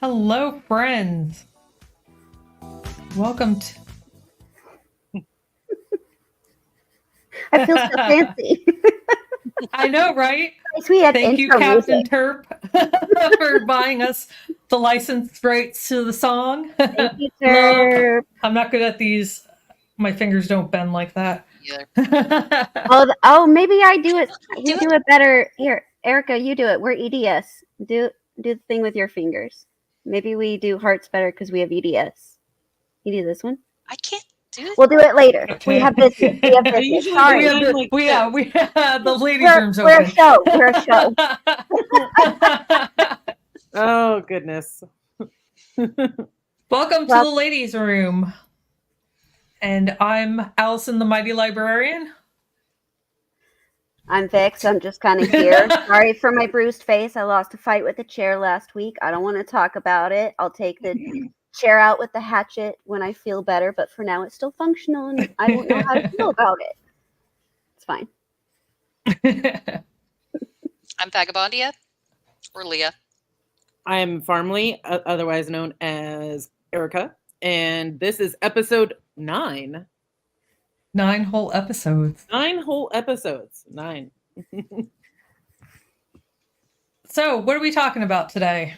Hello, friends. Welcome to. I feel so fancy. I know, right? We had Thank you, intro Captain music. Terp, for buying us the license rights to the song. Thank you, Love. sir. I'm not good at these. My fingers don't bend like that. Oh, maybe I do it. You do it better. Here, Erica, you do it. We're EDS. Do the thing with your fingers. Maybe we do hearts better because we have EDS. You do this one. I can't do it. We'll do it later. Okay. We have business. We have business. Sorry. We have the ladies' room's We're open. a show. We're a show. Oh, goodness. Welcome to the ladies' room. And I'm Allison, the mighty librarian. I'm Vix. I'm just kind of here. Sorry for my bruised face. I lost a fight with a chair last week. I don't want to talk about it. I'll take the chair out with the hatchet when I feel better, but for now it's still functional and I don't know how to feel about it. It's fine. I'm Vagabondia, or Leah. I'm Farmley, otherwise known as Erica, and this is episode 9. 9 whole episodes. 9 whole episodes. 9. So, what are we talking about today?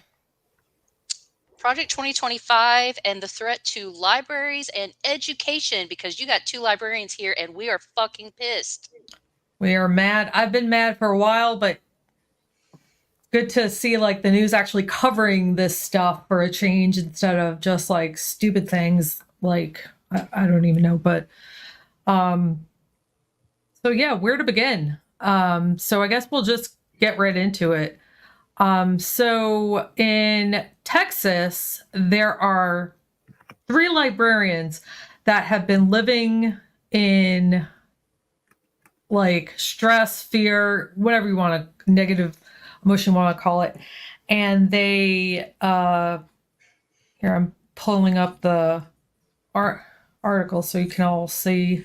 Project 2025 and the threat to libraries and education, because you got 2 librarians here and we are fucking pissed. We are mad. I've been mad for a while, but good to see like the news actually covering this stuff for a change instead of just like stupid things like I don't even know, but so yeah, where to begin? So I guess we'll just get right into it. So in Texas, there are 3 librarians that have been living in like stress, fear, whatever you want to, negative emotion you want to call it. And they, here I'm pulling up the article so you can all see.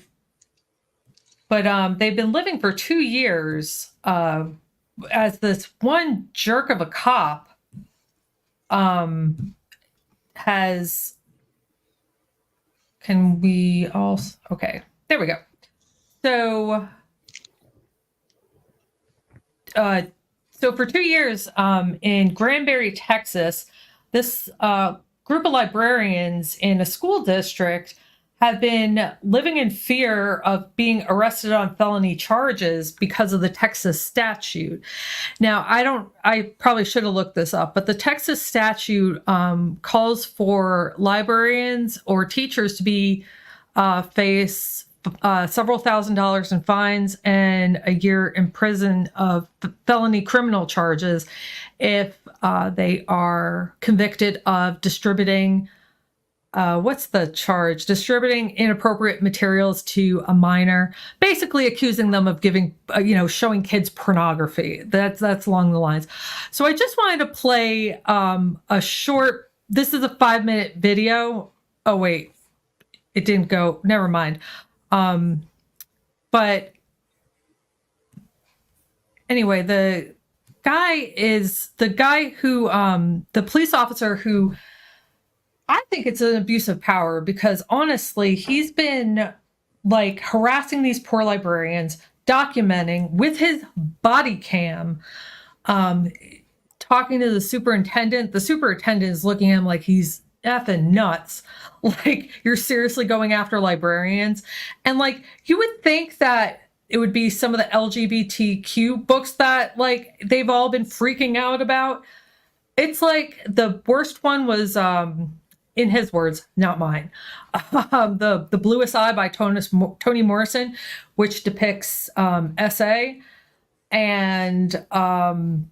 But they've been living for 2 years as this one jerk of a cop has, can we all, okay, there we go. So, so for 2 years in Granbury, Texas, this group of librarians in a school district have been living in fear of being arrested on felony charges because of the Texas statute. Now, I probably should have looked this up, but the Texas statute calls for librarians or teachers to be face several $1,000s in fines and a year in prison of felony criminal charges if they are convicted of distributing, what's the charge? Distributing inappropriate materials to a minor, basically accusing them of giving, showing kids pornography. That's along the lines. So I just wanted to play a short, this is a 5-minute video. Oh, wait, it didn't go, never mind. But anyway, the guy who, the police officer who, I think it's an abuse of power because honestly, he's been like harassing these poor librarians, documenting with his body cam, talking to the superintendent. The superintendent is looking at him like he's effing nuts. Like, you're seriously going after librarians? And like, you would think that it would be some of the LGBTQ books that like they've all been freaking out about. It's like the worst one was, in his words, not mine, the Bluest Eye by Toni Morrison, which depicts SA and can't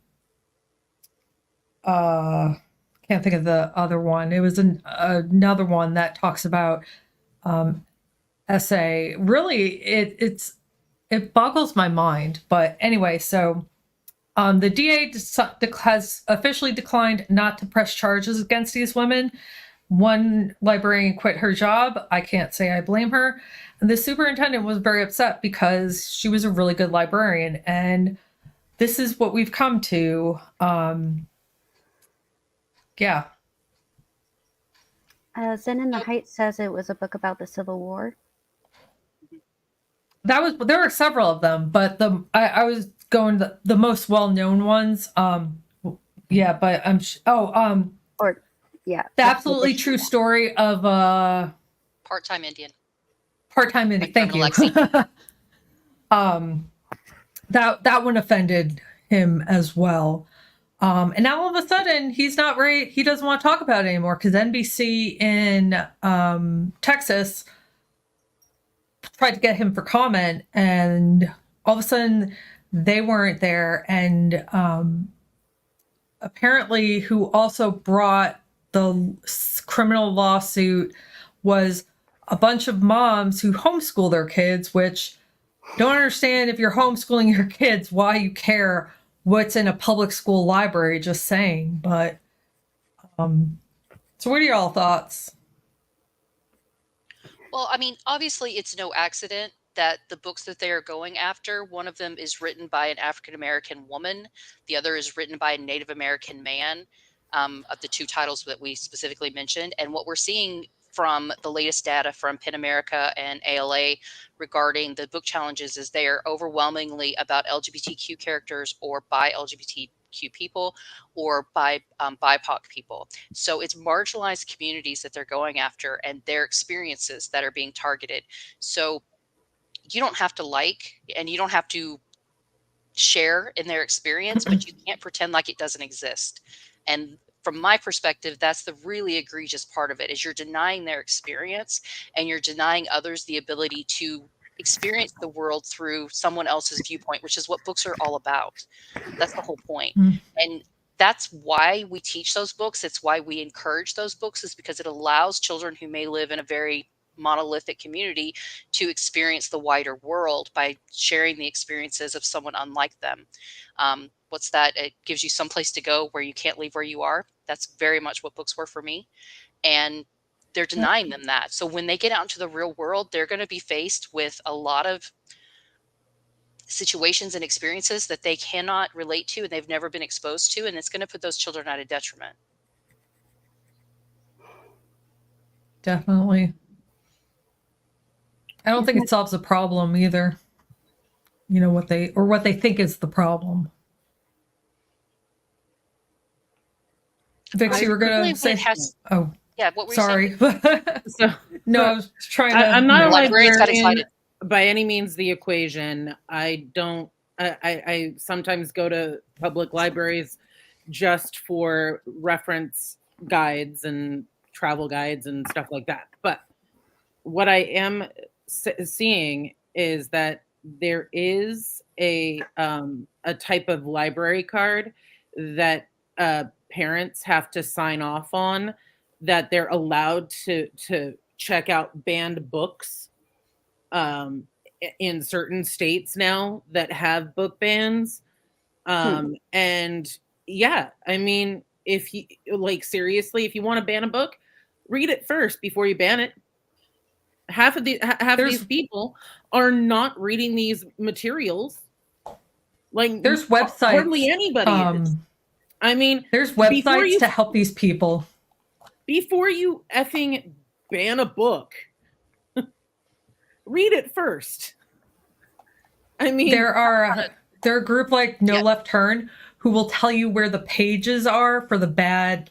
think of the other one. It was another one that talks about SA. Really, it boggles my mind. But anyway, so the DA has officially declined not to press charges against these women. One librarian quit her job. I can't say I blame her. And the superintendent was very upset because she was a really good librarian. And this is what we've come to. Yeah. Zen in the Heights says it was a book about the Civil War. There were several of them, but I was going the most well-known ones. Yeah, but Or, yeah. the absolutely true story of Part-time Indian. part-time Indian. Thank you. Lexi. That one offended him as well. And now all of a sudden he's not right. He doesn't want to talk about it anymore because NBC in Texas tried to get him for comment, and all of a sudden they weren't there. And apparently who also brought the criminal lawsuit was a bunch of moms who homeschool their kids, which don't understand if you're homeschooling your kids why you care what's in a public school library, just saying. But so what are y'all thoughts? Well, I mean, obviously it's no accident that the books that they are going after, one of them is written by an African American woman, the other is written by a Native American man, of the two titles that we specifically mentioned. And what we're seeing from the latest data from PEN America and ALA regarding the book challenges is they are overwhelmingly about LGBTQ characters or by LGBTQ people or by BIPOC people. So it's marginalized communities that they're going after and their experiences that are being targeted. So you don't have to like and you don't have to share in their experience, but you can't pretend like it doesn't exist. And from my perspective, that's the really egregious part of it, is you're denying their experience and you're denying others the ability to experience the world through someone else's viewpoint, which is what books are all about. That's the whole point. And that's why we teach those books. It's why we encourage those books, is because it allows children who may live in a very monolithic community to experience the wider world by sharing the experiences of someone unlike them. What's that? It gives you some place to go where you can't leave where you are. That's very much what books were for me. And they're denying them that. So when they get out into the real world, they're going to be faced with a lot of situations and experiences that they cannot relate to and they've never been exposed to. And it's going to put those children at a detriment. Definitely. I don't think it solves the problem either. You know, what they think is the problem. Vix, you were going to say, yeah, what were sorry. you saying? No, I was trying to. I'm not a Librarians got librarian excited. by any means the equation. I sometimes go to public libraries just for reference guides and travel guides and stuff like that. But what I am seeing is that there is a type of library card that parents have to sign off on, that they're allowed to check out banned books in certain states now that have book bans. And yeah, I mean, if you seriously, if you want to ban a book, read it first before you ban it. Half of these people are not reading these materials. There's websites. Hardly anybody is. I mean, there's websites to help these people. Before you effing ban a book, read it first. I mean, there are a group like No Left Turn who will tell you where the pages are for the bad,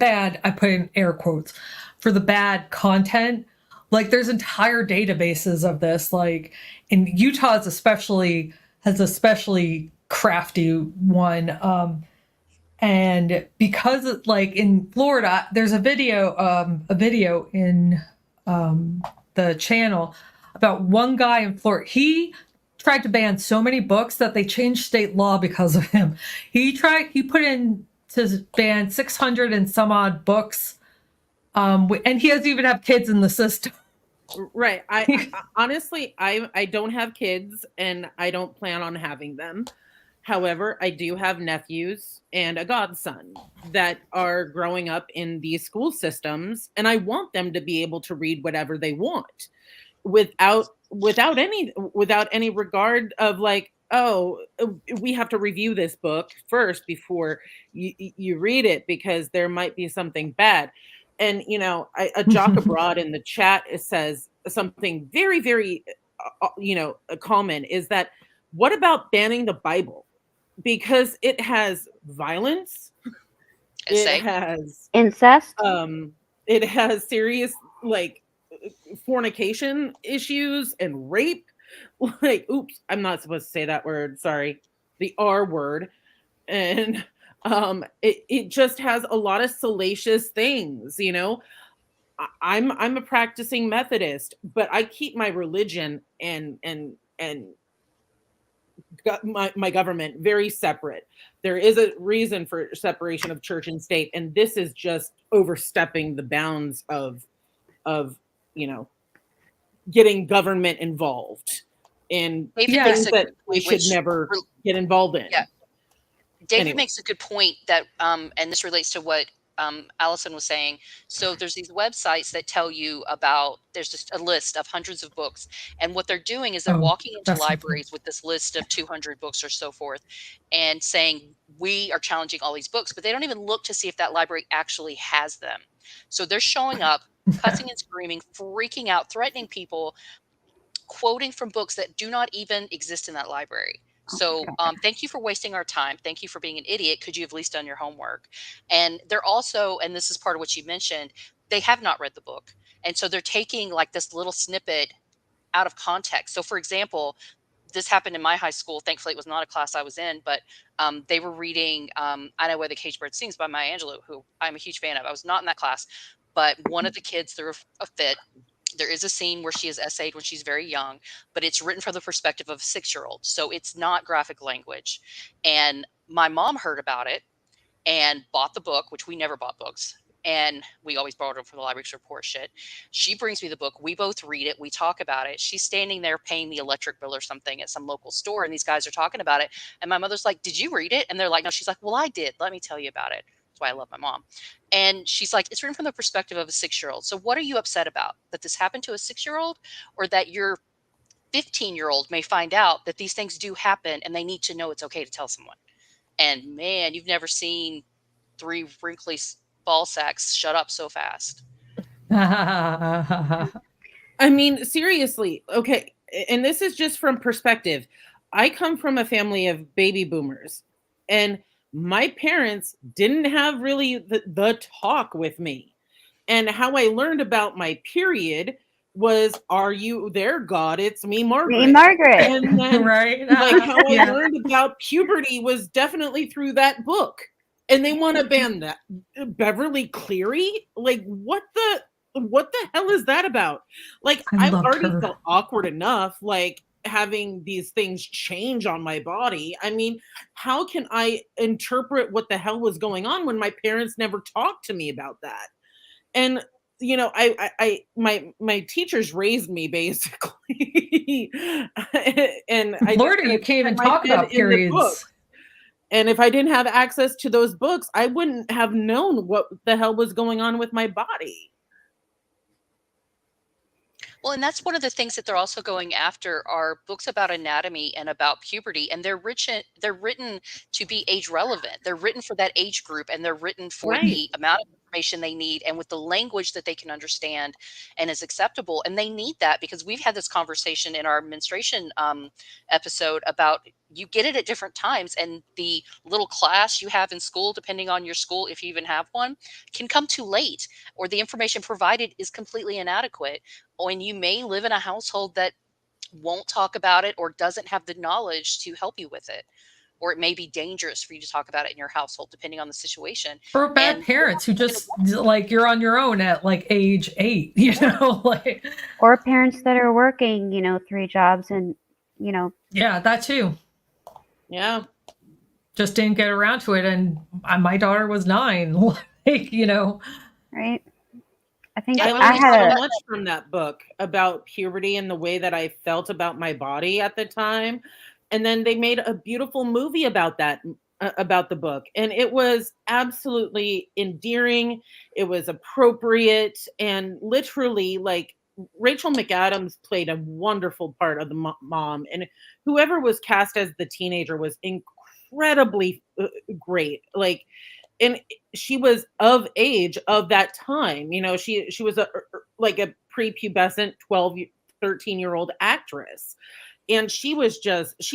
I put in air quotes, for the bad content. Like, there's entire databases of this. Like, in Utah has especially crafty one. And because, like, in Florida, there's a video in the channel about one guy in Florida. He tried to ban so many books that they changed state law because of him. He put in to ban 600 and some odd books. And he doesn't even have kids in the system. Right. I honestly, I don't have kids and I don't plan on having them. However, I do have nephews and a godson that are growing up in these school systems, and I want them to be able to read whatever they want without any regard of like, oh, we have to review this book first before you read it because there might be something bad. And, you know, a jock abroad in the chat says something very, very, common is that, what about banning the Bible? Because it has violence, it Say, has Incest. it has serious, like, fornication issues and rape. Like, oops, I'm not supposed to say that word, sorry, the R word. And it just has a lot of salacious things, you know. I'm a practicing Methodist, but I keep my religion and my government very separate. There is a reason for separation of church and state, and this is just overstepping the bounds of you know, getting government involved in David Yeah. makes things a that good we point, should never get involved in. Yeah. David Anyway. makes a good point that, and this relates to what Allison was saying. So there's these websites that tell you about, there's just a list of hundreds of books. And what they're doing is they're Oh, walking into that's something. libraries with this list of 200 books or so forth and saying, we are challenging all these books, but they don't even look to see if that library actually has them. So they're showing up, cussing and screaming, freaking out, threatening people, quoting from books that do not even exist in that library. So thank you for wasting our time. Thank you for being an idiot. Could you have at least done your homework? And they're also, and this is part of what you mentioned, they have not read the book. And so they're taking like this little snippet out of context. So for example, this happened in my high school. Thankfully, it was not a class I was in, but they were reading I Know Where the Caged Bird Sings by Maya Angelou, who I'm a huge fan of. I was not in that class, but one of the kids threw a fit. There is a scene where she is essayed when she's very young, but it's written from the perspective of a 6-year-old. So it's not graphic language. And my mom heard about it and bought the book, which we never bought books. And we always borrowed them from the library to report shit. She brings me the book. We both read it. We talk about it. She's standing there paying the electric bill or something at some local store. And these guys are talking about it. And my mother's like, did you read it? And they're like, no. She's like, well, I did. Let me tell you about it. That's why I love my mom. And she's like, it's written from the perspective of a 6-year-old. So what are you upset about? That this happened to a 6-year-old, or that your 15-year-old may find out that these things do happen and they need to know it's okay to tell someone? And man, you've never seen 3 wrinkly ball sacks shut up so fast. I mean, seriously, okay. And this is just from perspective. I come from a family of baby boomers, and my parents didn't have really the talk with me. And how I learned about my period was, are you there, God? It's me, Margaret. Me, Margaret. And then, Right. like, how I Yeah. learned about puberty was definitely through that book. And they want to ban that. Beverly Cleary? Like, what the hell is that about? Like, I I've loved already her. felt awkward enough, like, having these things change on my body. I mean, how can I interpret what the hell was going on when my parents never talked to me about that? And you know, my teachers raised me basically, and I just Lordy, kind you of can't even my talk head about in the book. periods. And if I didn't have access to those books, I wouldn't have known what the hell was going on with my body. Well, and that's one of the things that they're also going after are books about anatomy and about puberty, and they're written to be age relevant. They're written for that age group, and they're written for Right. the amount of information they need and with the language that they can understand and is acceptable. And they need that because we've had this conversation in our menstruation episode about, you get it at different times, and the little class you have in school, depending on your school, if you even have one, can come too late, or the information provided is completely inadequate. And you may live in a household that won't talk about it or doesn't have the knowledge to help you with it. Or it may be dangerous for you to talk about it in your household, depending on the situation. Or bad And parents who just like, you're on your own at like age 8, you know, like, Or parents that are working, 3 jobs and, yeah, that too. Yeah. Just didn't get around to it. And my daughter was 9, like, you know. right? I think Yeah, I I I learned had so a much from that book about puberty and the way that I felt about my body at the time. And then they made a beautiful movie about that, about the book. And it was absolutely endearing. It was appropriate. And literally, like, Rachel McAdams played a wonderful part of the mom. And whoever was cast as the teenager was incredibly great. Like, and she was of age of that time. She was like a prepubescent 12, 13-year-old actress. And she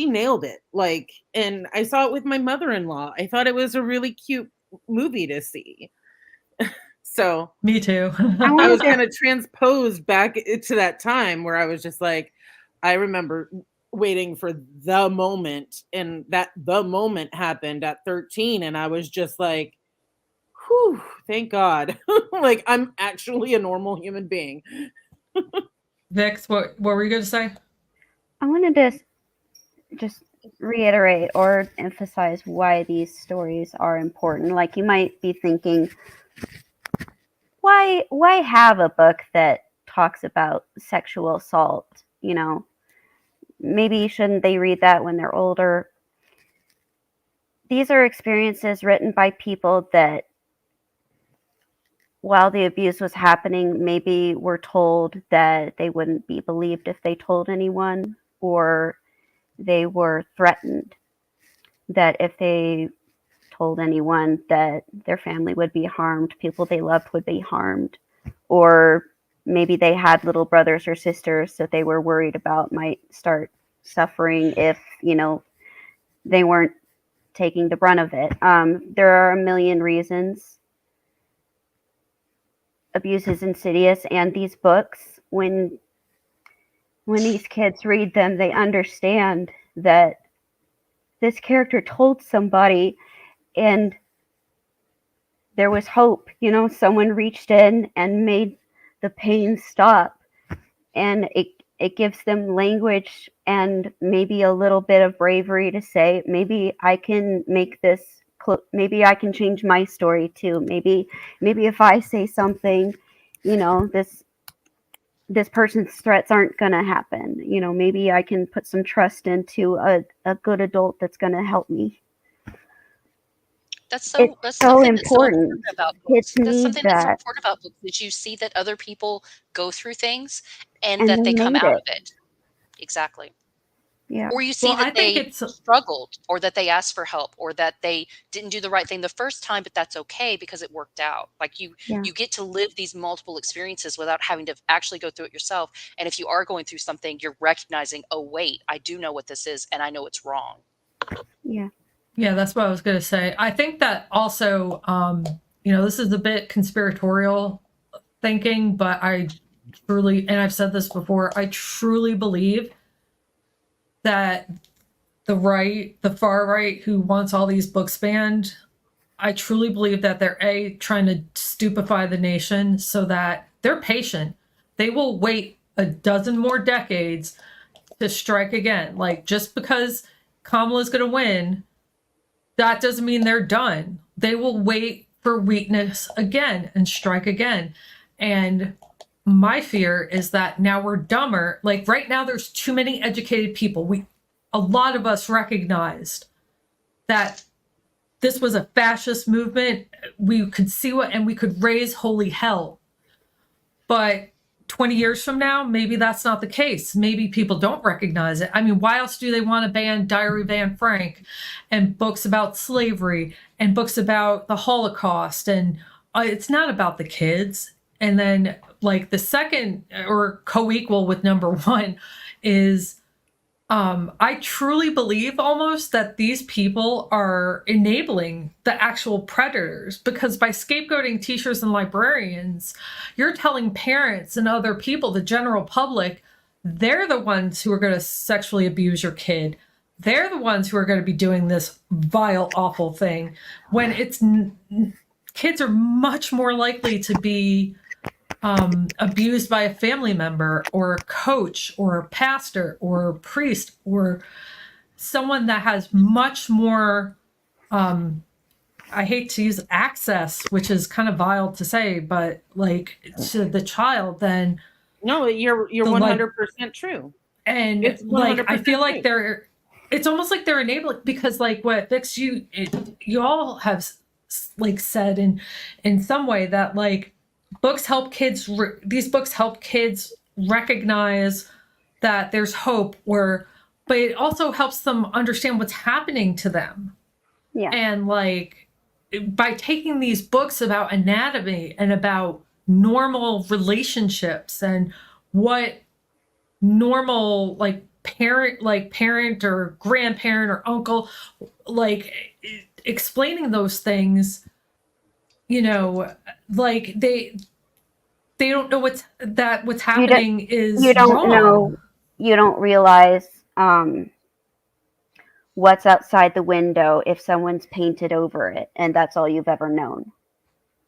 nailed it. Like, and I saw it with my mother-in-law. I thought it was a really cute movie to see. So Me too. I was kind of transposed back to that time where I was just like, I remember waiting for the moment, and that the moment happened at 13, and I was just like, whew, thank God. Like, I'm actually a normal human being. Vix, what were you going to say? I wanted to just reiterate or emphasize why these stories are important. Like, you might be thinking, why have a book that talks about sexual assault? Maybe shouldn't they read that when they're older? These are experiences written by people that, while the abuse was happening, maybe were told that they wouldn't be believed if they told anyone, or they were threatened that if they told anyone that their family would be harmed, people they loved would be harmed, or maybe they had little brothers or sisters that they were worried about might start suffering if they weren't taking the brunt of it. There are a million reasons abuse is insidious, and these books, when these kids read them, they understand that this character told somebody and there was hope. Someone reached in and made the pain stop, and it gives them language and maybe a little bit of bravery to say, maybe I can make this, maybe I can change my story too. Maybe if I say something, this person's threats aren't going to happen. Maybe I can put some trust into a good adult that's going to help me. That's It's that's so something that's so important. important about Kids books. That's need something that's so that. important about books, that you see that other people go through things and And that they they come made out it. of it. Exactly. Yeah. Or you see Well, I that think they it's struggled, or that they asked for help, or that they didn't do the right thing the first time, but that's okay because it worked out. Like, you Yeah. get to live these multiple experiences without having to actually go through it yourself. And if you are going through something, you're recognizing, oh wait, I do know what this is and I know it's wrong. Yeah. Yeah, that's what I was going to say. I think that also, this is a bit conspiratorial thinking, but I truly, and I've said this before, I truly believe that the far right who wants all these books banned, I truly believe that they're trying to stupefy the nation so that they're patient. They will wait a dozen more decades to strike again. Like, just because Kamala's going to win, that doesn't mean they're done. They will wait for weakness again and strike again. And my fear is that now we're dumber. Like, right now, there's too many educated people. A lot of us recognized that this was a fascist movement. We could see and we could raise holy hell. But 20 years from now, maybe that's not the case. Maybe people don't recognize it. I mean, why else do they want to ban Diary of Anne Frank and books about slavery and books about the Holocaust? And it's not about the kids. And then, like, the second, or co-equal with number one, is I truly believe almost that these people are enabling the actual predators, because by scapegoating teachers and librarians, you're telling parents and other people, the general public, they're the ones who are going to sexually abuse your kid. They're the ones who are going to be doing this vile, awful thing, when kids are much more likely to be abused by a family member or a coach or a pastor or a priest or someone that has much more, I hate to use access, which is kind of vile to say, but like, to the child, then No, you're 100% true. And It's like, I 100% feel like true. it's almost like they're enabling, because like what Vix, you all have like said in some way that like these books help kids recognize that there's hope, but it also helps them understand what's happening to them. Yeah. And like, by taking these books about anatomy and about normal relationships and what normal parent or grandparent or uncle, like explaining those things, like they don't know what's happening is you don't wrong. know, you don't realize what's outside the window if someone's painted over it, and that's all you've ever known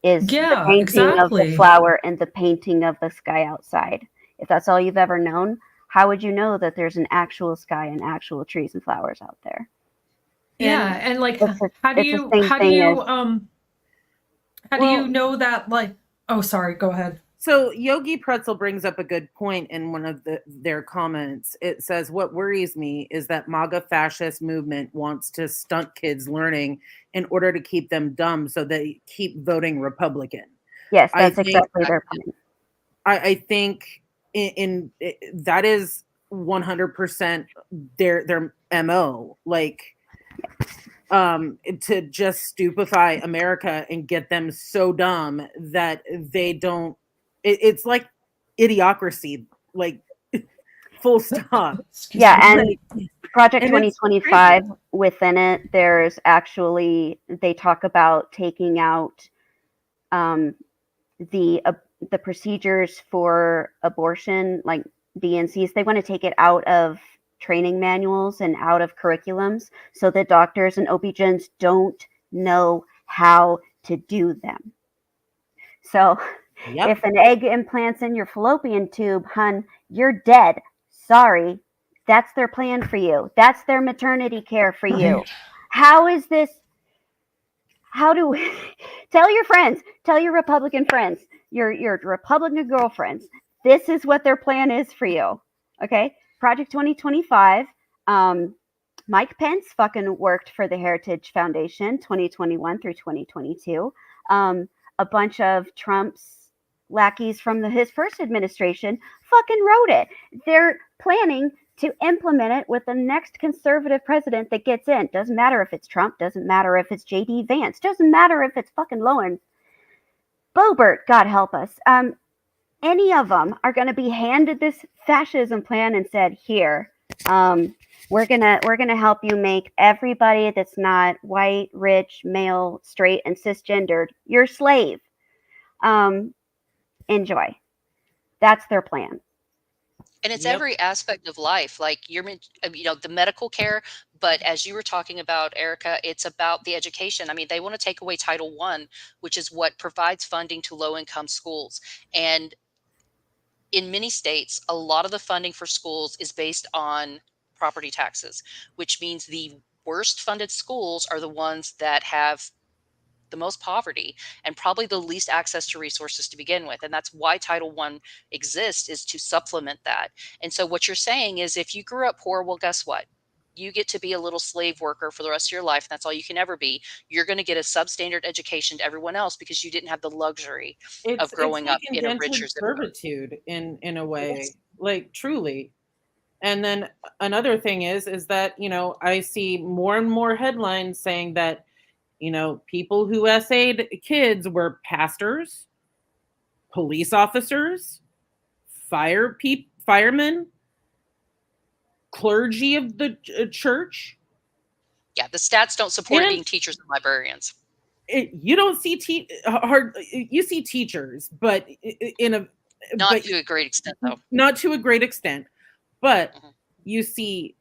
is the painting of the flower and the painting of the sky outside. If that's all you've ever known, how would you know that there's an actual sky and actual trees and flowers out there? And like, It's how do the you same how do thing you as- how do you know that, like, oh, sorry, go ahead. So Yogi Pretzel brings up a good point in one of their comments. It says, what worries me is that MAGA fascist movement wants to stunt kids learning in order to keep them dumb so they keep voting Republican. Yes, that's exactly their point. I think in that is 100% their MO. Like, to just stupefy America and get them so dumb that they don't. It's like idiocracy, like full stop. Yeah, and Project 2025, within it, there's actually, they talk about taking out the procedures for abortion, like DNCs. They want to take it out of training manuals and out of curriculums so that doctors and OB-GYNs don't know how to do them. So if an egg implants in your fallopian tube, hun, you're dead. Sorry. That's their plan for you. That's their maternity care for you. How is this? How do tell your friends, tell your Republican friends, your Republican girlfriends, this is what their plan is for you. Okay? Project 2025. Mike Pence fucking worked for the Heritage Foundation 2021 through 2022. A bunch of Trump's lackeys from his first administration fucking wrote it. They're planning to implement it with the next conservative president that gets in. Doesn't matter if it's Trump, doesn't matter if it's J.D. Vance, doesn't matter if it's fucking Lowen Boebert, God help us. Any of them are going to be handed this fascism plan and said, here, we're gonna help you make everybody that's not white, rich, male, straight, and cisgendered your slave. Enjoy. That's their plan. And it's every aspect of life, like the medical care. But as you were talking about, Erica, it's about the education. I mean, they want to take away Title I, which is what provides funding to low-income schools. And in many states, a lot of the funding for schools is based on property taxes, which means the worst funded schools are the ones that have the most poverty and probably the least access to resources to begin with. And that's why Title I exists, is to supplement that. And so what you're saying is, if you grew up poor, well, guess what? You get to be a little slave worker for the rest of your life. And that's all you can ever be. You're going to get a substandard education to everyone else because you didn't have the luxury of growing up in a richer servitude in a way, like truly. And then another thing is that, I see more and more headlines saying that, people who essayed kids were pastors, police officers, firemen, clergy of the church. Yeah, the stats don't support being teachers and librarians. You don't see you see teachers, but not to a great extent, though. Not to a great extent, but you see,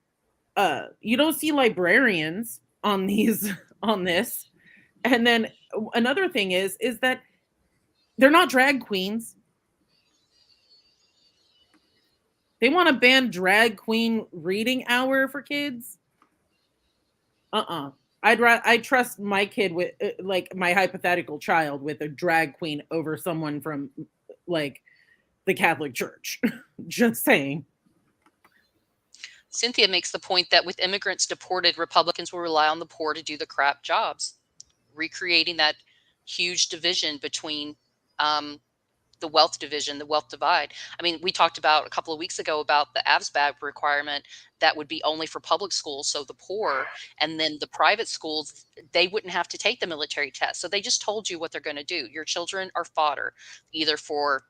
you don't see librarians on this. And then another thing is that they're not drag queens. They want to ban drag queen reading hour for kids. I'd trust my kid with like my hypothetical child with a drag queen over someone from like the Catholic Church. Just saying. Cynthia makes the point that with immigrants deported, Republicans will rely on the poor to do the crap jobs, recreating that huge division between the wealth division, the wealth divide. I mean, we talked about a couple of weeks ago about the AVSBAG requirement that would be only for public schools, so the poor, and then the private schools, they wouldn't have to take the military test. So they just told you what they're going to do. Your children are fodder, either for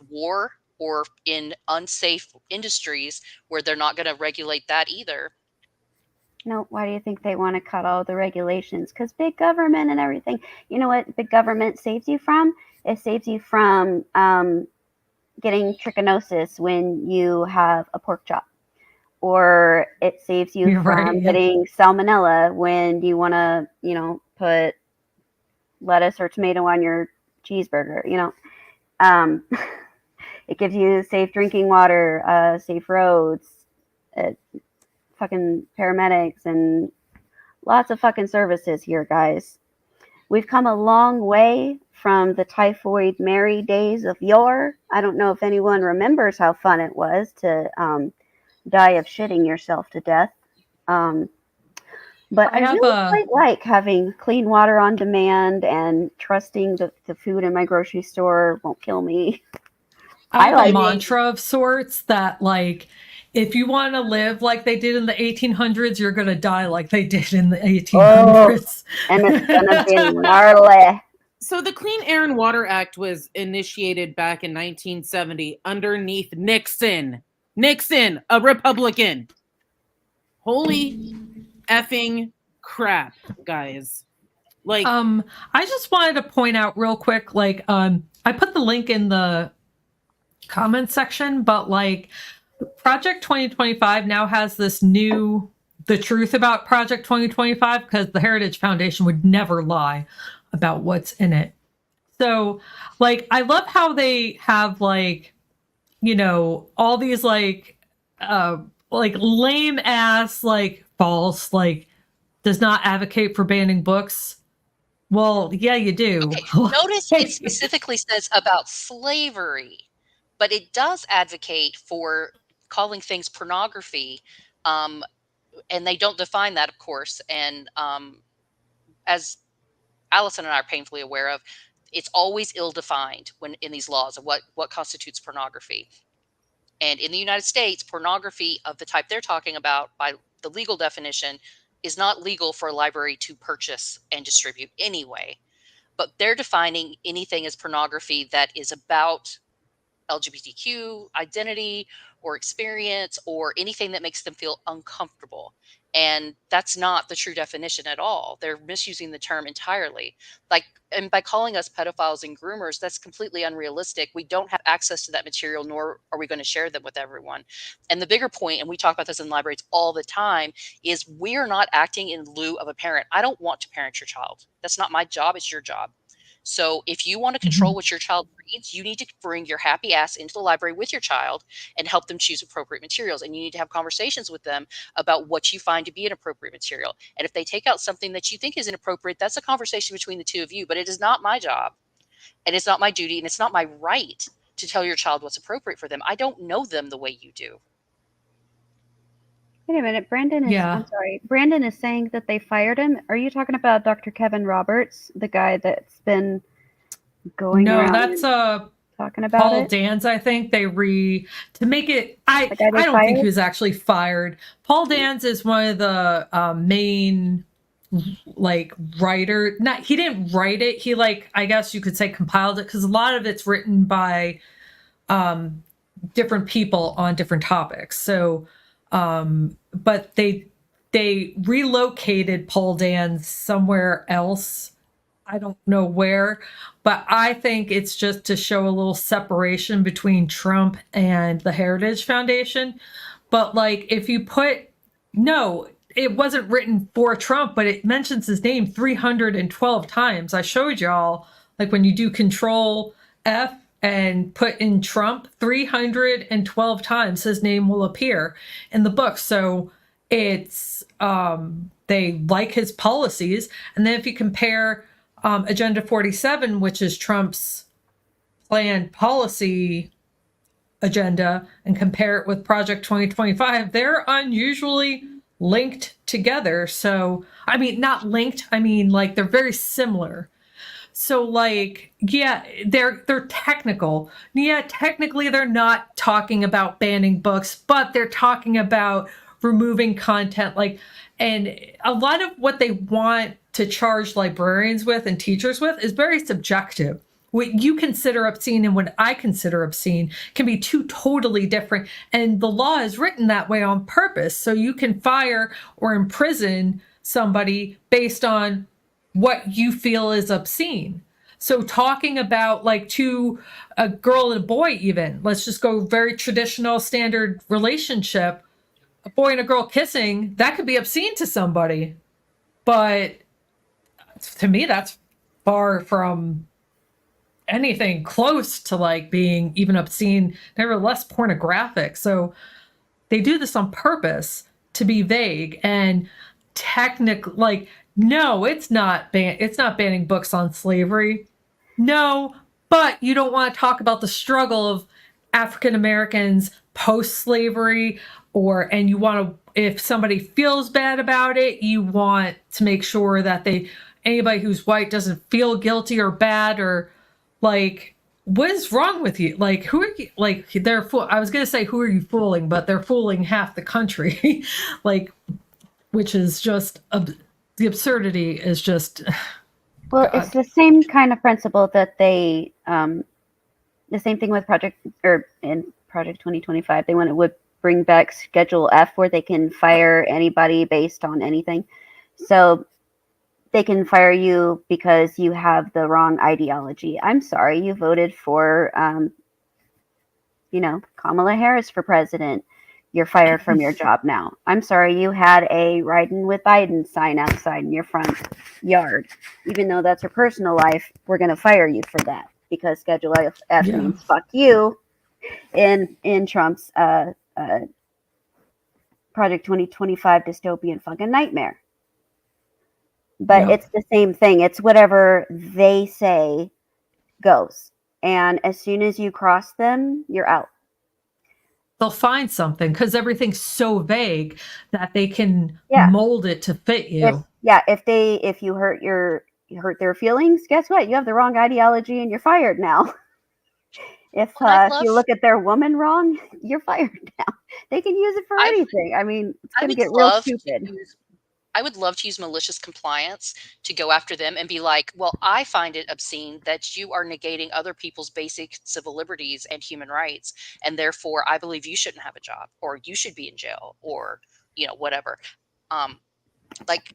war or in unsafe industries where they're not going to regulate that either. No, why do you think they want to cut all the regulations? Because big government and everything. You know what big government saves you from? It saves you from getting trichinosis when you have a pork chop. Or it saves you You're from right, yeah. getting salmonella when you want to, put lettuce or tomato on your cheeseburger, It gives you safe drinking water, safe roads, fucking paramedics, and lots of fucking services here, guys. We've come a long way from the Typhoid Mary days of yore. I don't know if anyone remembers how fun it was to die of shitting yourself to death. But I have really a- quite like having clean water on demand and trusting that the food in my grocery store won't kill me. I have like a it. mantra of sorts that, like, if you want to live like they did in the 1800s, you're going to die like they did in the 1800s. And it's gonna be gnarly. So the Clean Air and Water Act was initiated back in 1970 underneath Nixon. Nixon, a Republican. Holy effing crap, guys. Like, I just wanted to point out real quick, like, I put the link in the comment section, but like Project 2025 now has this new, the truth about Project 2025, because the Heritage Foundation would never lie about what's in it. So, like, I love how they have, like, all these, like lame ass, like, false, like, does not advocate for banning books. Well, yeah, you do. Okay. Notice it specifically says about slavery, but it does advocate for calling things pornography, and they don't define that, of course. And as Allison and I are painfully aware of, it's always ill-defined when in these laws of what constitutes pornography. And in the United States, pornography of the type they're talking about by the legal definition is not legal for a library to purchase and distribute anyway. But they're defining anything as pornography that is about LGBTQ identity or experience or anything that makes them feel uncomfortable. And that's not the true definition at all. They're misusing the term entirely. And by calling us pedophiles and groomers, that's completely unrealistic. We don't have access to that material, nor are we going to share them with everyone. And the bigger point, and we talk about this in libraries all the time, is we're not acting in lieu of a parent. I don't want to parent your child. That's not my job. It's your job. So if you want to control what your child reads, you need to bring your happy ass into the library with your child and help them choose appropriate materials. And you need to have conversations with them about what you find to be an appropriate material. And if they take out something that you think is inappropriate, that's a conversation between the two of you. But it is not my job, and it's not my duty, and it's not my right to tell your child what's appropriate for them. I don't know them the way you do. Wait a minute, Brandon is. Yeah. I'm sorry. Brandon is saying that they fired him. Are you talking about Dr. Kevin Roberts, the guy that's been going No, around that's talking about Paul it? Dans, I think to make it. I The guy they don't think he fired? was actually fired. Paul Dans is one of the main, like, writer. Not, he didn't write it. He, like, I guess you could say compiled it, because a lot of it's written by different people on different topics. So, but they relocated Paul Dans somewhere else. I don't know where, but I think it's just to show a little separation between Trump and the Heritage Foundation. But, like, if you no, it wasn't written for Trump, but it mentions his name 312 times. I showed y'all, like, when you do Control F and put in Trump, 312 times his name will appear in the book. So it's, they like his policies. And then if you compare Agenda 47, which is Trump's planned policy agenda, and compare it with Project 2025, they're unusually linked together. So, I mean, not linked, I mean, like, they're very similar. So like, yeah, they're technical. Yeah, technically they're not talking about banning books, but they're talking about removing content like, and a lot of what they want to charge librarians with and teachers with is very subjective. What you consider obscene and what I consider obscene can be two totally different. And the law is written that way on purpose. So you can fire or imprison somebody based on what you feel is obscene. So talking about like to a girl and a boy, even let's just go very traditional standard relationship, a boy and a girl kissing, that could be obscene to somebody. But to me, that's far from anything close to like being even obscene, nevertheless pornographic. So they do this on purpose to be vague and technically like, no, it's not banning books on slavery. No, but you don't want to talk about the struggle of African Americans post slavery, and you want to, if somebody feels bad about it, you want to make sure that anybody who's white doesn't feel guilty or bad or like, what is wrong with you? Like, who are you? Like, I was going to say, who are you fooling? But they're fooling half the country. Like, which is just, the absurdity is just. Well, God. it's the same kind of principle that they, the same thing with in Project 2025, they would bring back Schedule F where they can fire anybody based on anything. So they can fire you because you have the wrong ideology. I'm sorry, you voted for, Kamala Harris for president. You're fired from your job now. I'm sorry, you had a riding with Biden sign outside in your front yard. Even though that's your personal life, we're going to fire you for that because Schedule F means fuck you in Trump's Project 2025 dystopian fucking nightmare. But it's the same thing. It's whatever they say goes. And as soon as you cross them, you're out. They'll find something because everything's so vague that they can mold it to fit you. If you hurt their feelings, guess what? You have the wrong ideology and you're fired now. If you look at their woman wrong, you're fired now. They can use it for anything. I mean, it's going to get real stupid. I would love to use malicious compliance to go after them and be like, well, I find it obscene that you are negating other people's basic civil liberties and human rights. And therefore, I believe you shouldn't have a job or you should be in jail or, whatever. Like,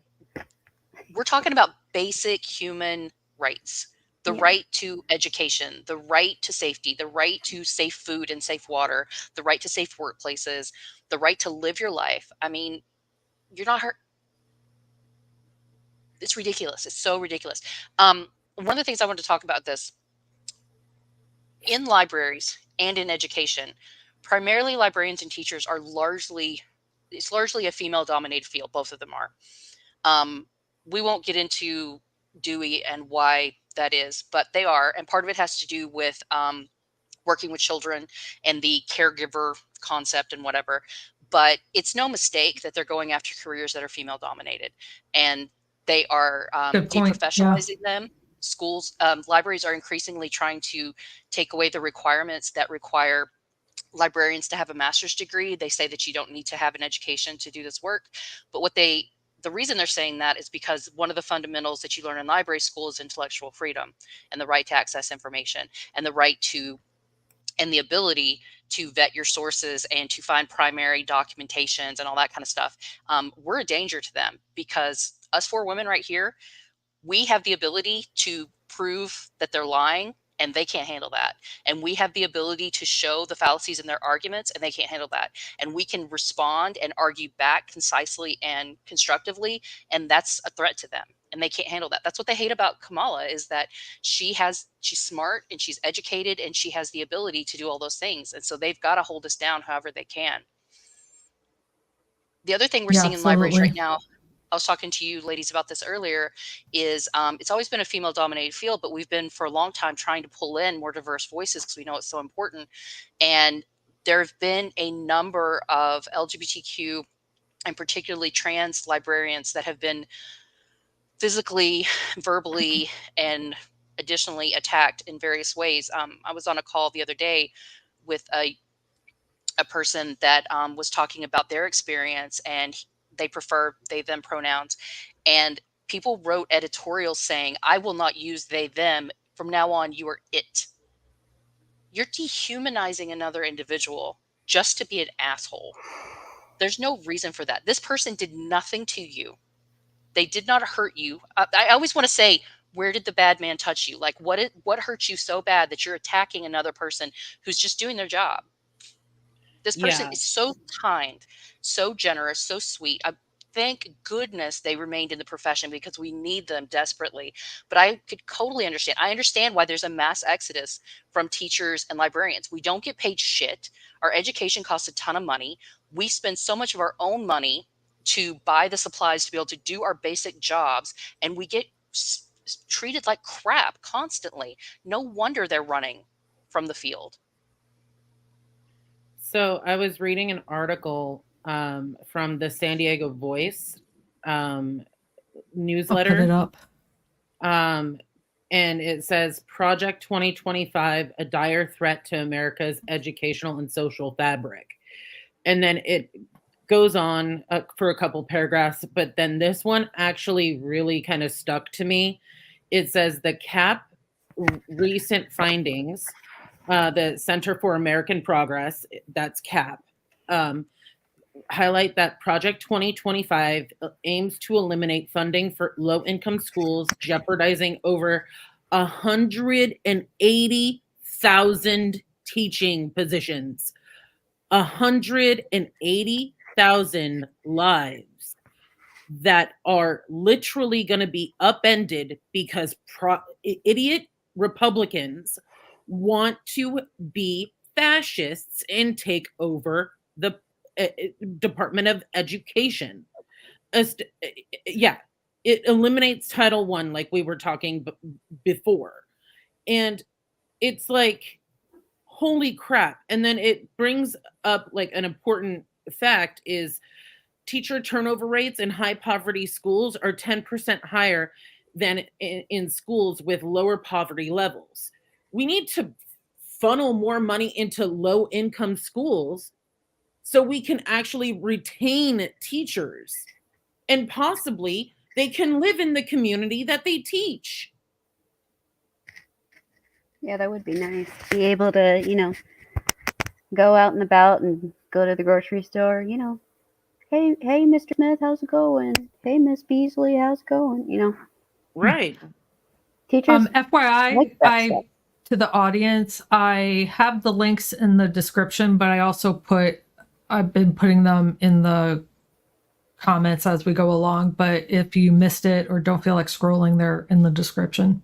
we're talking about basic human rights. The right to education, the right to safety, the right to safe food and safe water, the right to safe workplaces, the right to live your life. I mean, you're not hurt. It's ridiculous. It's so ridiculous. One of the things I want to talk about this in libraries and in education, primarily librarians and teachers are largely a female dominated field. Both of them are. We won't get into Dewey and why that is, but they are. And part of it has to do with working with children and the caregiver concept and whatever. But it's no mistake that they're going after careers that are female dominated. And they are deprofessionalizing them. Schools, libraries are increasingly trying to take away the requirements that require librarians to have a master's degree. They say that you don't need to have an education to do this work. But the reason they're saying that is because one of the fundamentals that you learn in library school is intellectual freedom and the right to access information and the right to and the ability to vet your sources and to find primary documentations and all that kind of stuff. We're a danger to them because us four women right here, we have the ability to prove that they're lying and they can't handle that. And we have the ability to show the fallacies in their arguments and they can't handle that. And we can respond and argue back concisely and constructively. And that's a threat to them. And they can't handle that. That's what they hate about Kamala is that she's smart and she's educated and she has the ability to do all those things. And so they've got to hold us down however they can. The other thing we're seeing in libraries right now, I was talking to you ladies about this earlier, is it's always been a female dominated field, but we've been for a long time trying to pull in more diverse voices because we know it's so important. And there have been a number of LGBTQ and particularly trans librarians that have been physically, verbally, and additionally attacked in various ways. I was on a call the other day with a person that was talking about their experience, and they prefer they them pronouns, and people wrote editorials saying, I will not use they them from now on, you are it. You're dehumanizing another individual just to be an asshole. There's no reason for that. This person did nothing to you. They did not hurt you. I always want to say, where did the bad man touch you? Like, what hurt you so bad that you're attacking another person who's just doing their job? This person Yeah. is so kind, so generous, so sweet. Thank goodness they remained in the profession, because we need them desperately. But I could totally understand. I understand why there's a mass exodus from teachers and librarians. We don't get paid shit. Our education costs a ton of money. We spend so much of our own money to buy the supplies to be able to do our basic jobs, and we get treated like crap constantly. No wonder they're running from the field. So I was reading an article from the San Diego Voice I'll put it newsletter. up. And it says Project 2025, a dire threat to America's educational and social fabric. And then it goes on for a couple paragraphs, but then this one actually really kind of stuck to me. It says the CAP recent findings, the Center for American Progress, that's CAP, highlight that Project 2025 aims to eliminate funding for low-income schools, jeopardizing over 180,000 teaching positions, 180,000 lives that are literally going to be upended because idiot Republicans want to be fascists and take over the Department of Education. Yeah, it eliminates Title I, like we were talking before. And it's like, holy crap. And then it brings up like an important fact is teacher turnover rates in high poverty schools are 10% higher than in schools with lower poverty levels. We need to funnel more money into low income schools so we can actually retain teachers, and possibly they can live in the community that they teach. Yeah, that would be nice. Be able to, go out and about and go to the grocery store, Hey, Mr. Smith, how's it going? Hey, Miss Beasley, how's it going? Right. Teachers FYI, like that stuff. to the audience, I have the links in the description, but I've been putting them in the comments as we go along. But if you missed it or don't feel like scrolling, they're in the description.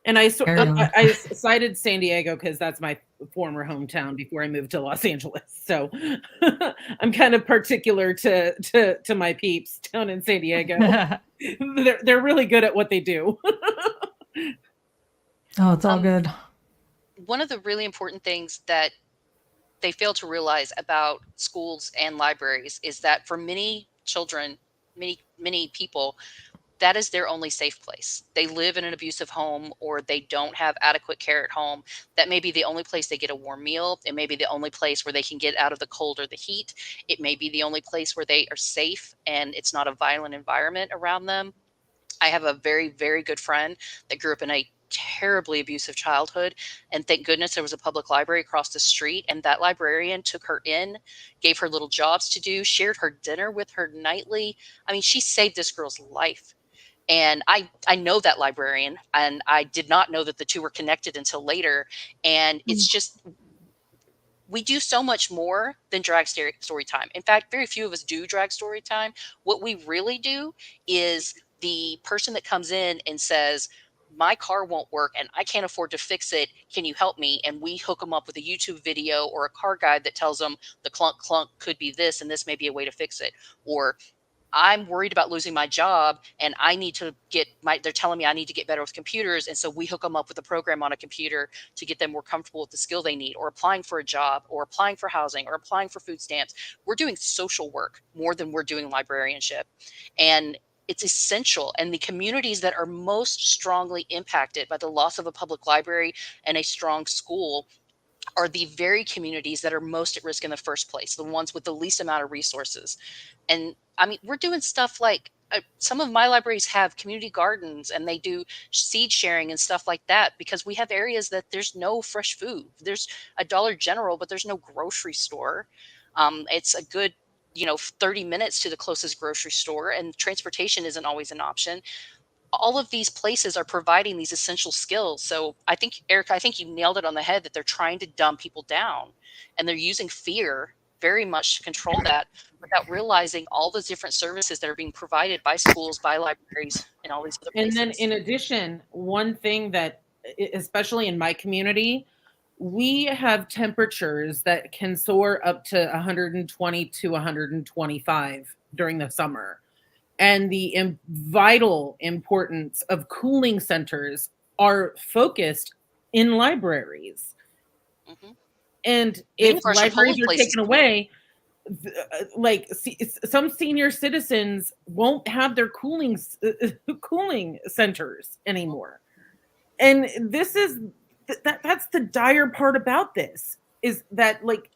And I cited San Diego because that's my former hometown before I moved to Los Angeles. So I'm kind of particular to my peeps down in San Diego. They're really good at what they do. Oh, it's all good. One of the really important things that they fail to realize about schools and libraries is that for many children, many people, that is their only safe place. They live in an abusive home, or they don't have adequate care at home. That may be the only place they get a warm meal. It may be the only place where they can get out of the cold or the heat. It may be the only place where they are safe and it's not a violent environment around them. I have a very, very good friend that grew up in a terribly abusive childhood, and thank goodness there was a public library across the street, and that librarian took her in, gave her little jobs to do, shared her dinner with her nightly. I mean, she saved this girl's life. And I know that librarian, and I did not know that the two were connected until later. And it's just, we do so much more than drag story time. In fact, very few of us do drag story time. What we really do is the person that comes in and says, my car won't work and I can't afford to fix it. Can you help me? And we hook them up with a YouTube video or a car guide that tells them the clunk clunk could be this, and this may be a way to fix it. Or I'm worried about losing my job and I need to they're telling me I need to get better with computers. And so we hook them up with a program on a computer to get them more comfortable with the skill they need, or applying for a job, or applying for housing, or applying for food stamps. We're doing social work more than we're doing librarianship. And it's essential. And the communities that are most strongly impacted by the loss of a public library and a strong school are the very communities that are most at risk in the first place, the ones with the least amount of resources. And I mean, we're doing stuff like some of my libraries have community gardens and they do seed sharing and stuff like that, because we have areas that there's no fresh food. There's a Dollar General, but there's no grocery store. It's a good 30 minutes to the closest grocery store, and transportation isn't always an option. All of these places are providing these essential skills. So I think, Erica, I think you nailed it on the head, that they're trying to dumb people down, and they're using fear very much to control that, without realizing all the different services that are being provided by schools, by libraries, and all these other places. And then in addition, one thing that, especially in my community, we have temperatures that can soar up to 120 to 125 during the summer. And the vital importance of cooling centers are focused in libraries. Mhm. And if Universal libraries polling are places taken too. away, some senior citizens won't have their cooling centers anymore. And this is that's the dire part about this, is that like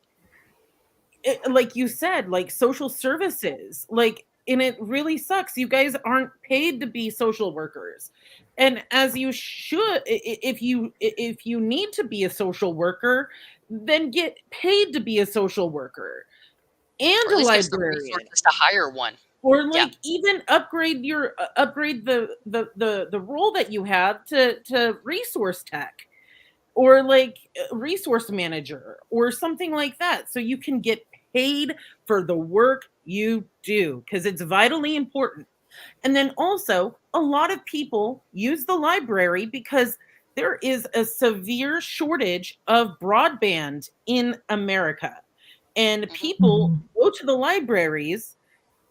you said, like social services, and it really sucks. You guys aren't paid to be social workers, and as you should. If you need to be a social worker, then get paid to be a social worker and Or at a least give some librarian, resources to hire one. or Yeah. even upgrade the role that you have to resource tech, or resource manager, or something like that, so you can get paid for the work you do, because it's vitally important. And then also, a lot of people use the library because there is a severe shortage of broadband in America, and people go to the libraries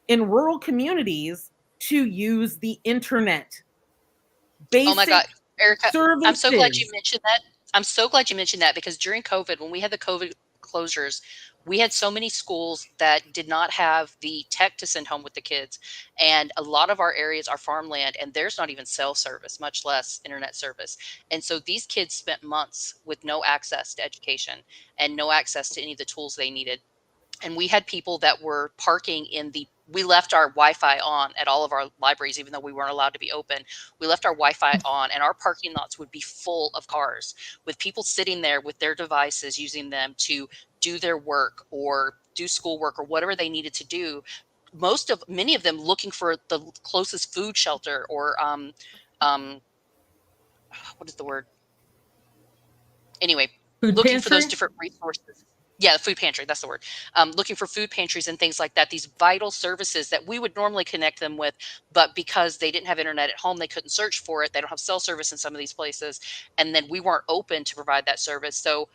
in rural communities to use the internet. Oh my God, Basic Erica, I'm so glad you services. mentioned that. I'm so glad you mentioned that, because during COVID, when we had the COVID closures, we had so many schools that did not have the tech to send home with the kids. And a lot of our areas are farmland, and there's not even cell service, much less internet service. And so these kids spent months with no access to education and no access to any of the tools they needed. And we had people that were parking we left our Wi-Fi on at all of our libraries, even though we weren't allowed to be open. We left our Wi-Fi on, and our parking lots would be full of cars with people sitting there with their devices, using them to do their work or do schoolwork or whatever they needed to do. Many of them looking for the closest food shelter, or what is the word? Anyway, Food looking for those pantry? different resources. Yeah, the food pantry, that's the word. Looking for food pantries and things like that, these vital services that we would normally connect them with, but because they didn't have internet at home, they couldn't search for it. They don't have cell service in some of these places. And then we weren't open to provide that service. So,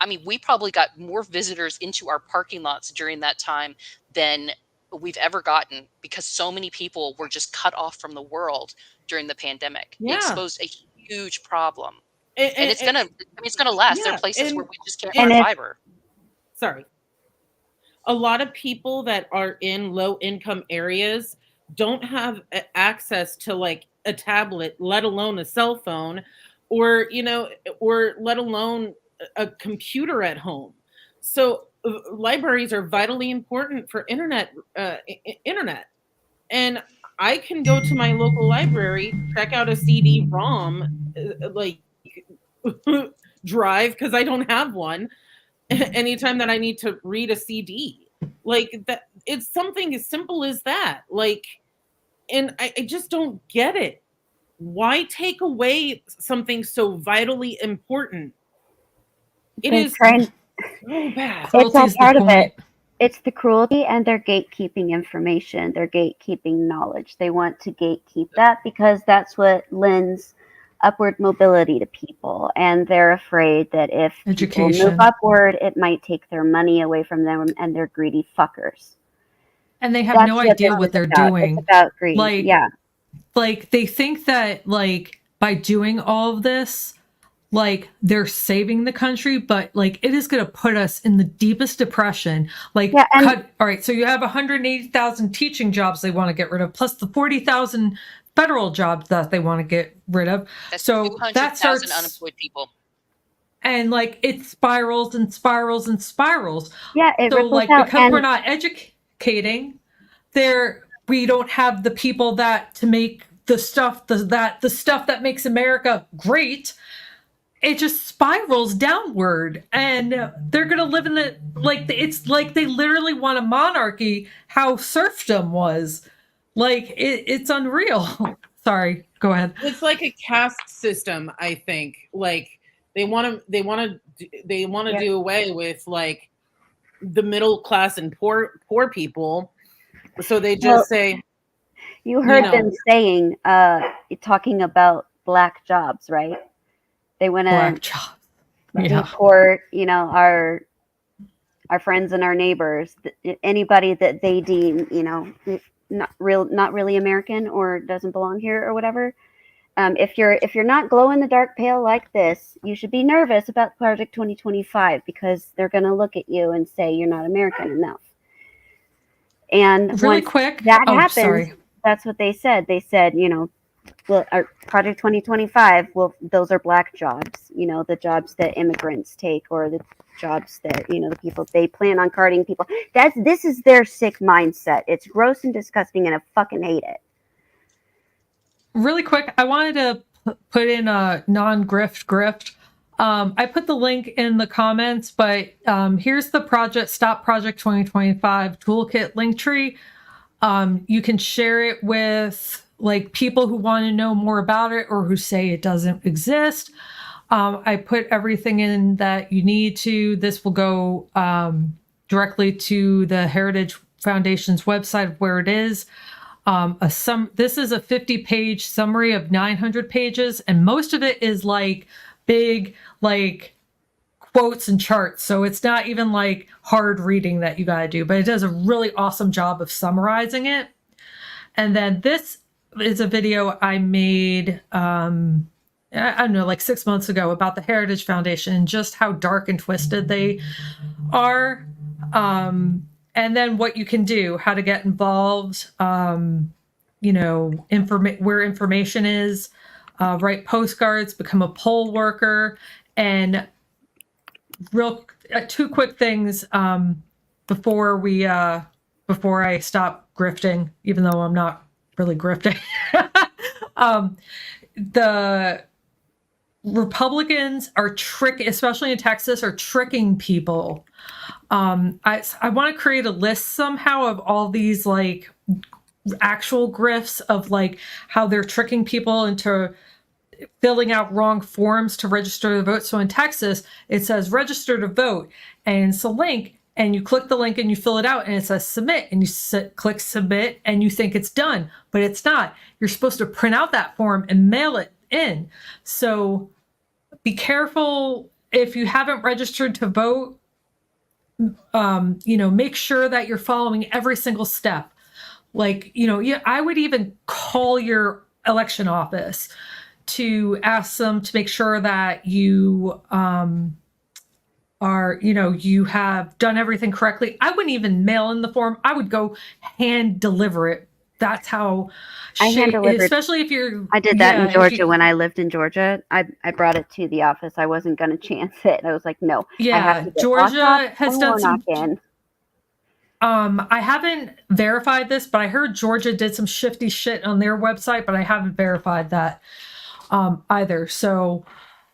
I mean, we probably got more visitors into our parking lots during that time than we've ever gotten, because so many people were just cut off from the world during the pandemic. It Yeah. exposed a huge problem. And, And it's gonna last. There are yeah, places where and we just can't And run if fiber. sorry. A lot of people that are in low income areas don't have access to a tablet, let alone a cell phone, or or let alone a computer at home. So libraries are vitally important for internet. And I can go to my local library, check out a CD-ROM drive, because I don't have one, anytime that I need to read a CD. Like that, it's something as simple as that. And I just don't get it. Why take away something so vitally important? It they're is trying, so bad. it's all Cruelty's the part of point. it. It's the cruelty, and they're gatekeeping information. They're gatekeeping knowledge. They want to gatekeep that because that's what lends upward mobility to people. And they're afraid that if people move Education. upward, it might take their money away from them, and they're greedy fuckers. And they have That's no what idea this what is they're about. It's doing. about greed. Like, Yeah. they think that by doing all of this, like they're saving the country, but like it is going to put us in the deepest depression. Like, Yeah, and- all right, so you have 180,000 teaching jobs they want to get rid of, plus the 40,000 federal jobs that they want to get rid of. That's So 200,000 that starts unemployed people. And like it spirals and spirals and spirals. Yeah, it So ripples like out. because And we're not educating, we don't have the people that to make the stuff the stuff that makes America great. It just spirals downward, and they're gonna live in the it's like they literally want a monarchy, how serfdom was. Like it's unreal. Sorry, go ahead. It's like a caste system, I think. Like they want to Yeah. do away with like the middle class and poor people. So they just say, you heard know. them saying, talking about black jobs, right? They want Black to job. Yeah. deport, our friends and our neighbors, anybody that they deem, not really American or doesn't belong here or whatever. If you're not glow in the dark pale like this, you should be nervous about Project 2025 because they're going to look at you and say you're not American enough. And Really once quick. that happens, Sorry. that's what they said. They said, well, our Project 2025, well, those are black jobs, the jobs that immigrants take, or the jobs that, the people they plan on carding people. This is their sick mindset. It's gross and disgusting, and I fucking hate it. Really quick, I wanted to put in a non-grift. I put the link in the comments, but here's the Stop Project 2025 toolkit link tree. You can share it with like people who want to know more about it or who say it doesn't exist. I put everything in that you need to. This will go directly to the Heritage Foundation's website where it is. This is a 50-page summary of 900 pages, and most of it is like big like quotes and charts. So it's not even like hard reading that you got to do, but it does a really awesome job of summarizing it. And then this is a video I made, I don't know, like 6 months ago about the Heritage Foundation and just how dark and twisted they are. And then what you can do, how to get involved, where information is, write postcards, become a poll worker, and two quick things before I stop grifting, even though I'm not really grifting. The Republicans are especially in Texas, are tricking people. I want to create a list somehow of all these like actual grifts of like how they're tricking people into filling out wrong forms to register to vote. So in Texas, it says register to vote, and it's a link, and you click the link and you fill it out, and it says submit, and you click submit, and you think it's done, but it's not. You're supposed to print out that form and mail it in. So be careful if you haven't registered to vote. Make sure that you're following every single step. Like, I would even call your election office to ask them to make sure that you you have done everything correctly. I wouldn't even mail in the form. I would go hand deliver it. That's how I hand delivered. Especially if you're. I did that in Georgia when I lived in Georgia. I brought it to the office. I wasn't going to chance it. I was like, no. Yeah, Georgia has done some. I haven't verified this, but I heard Georgia did some shifty shit on their website, but I haven't verified that either. So,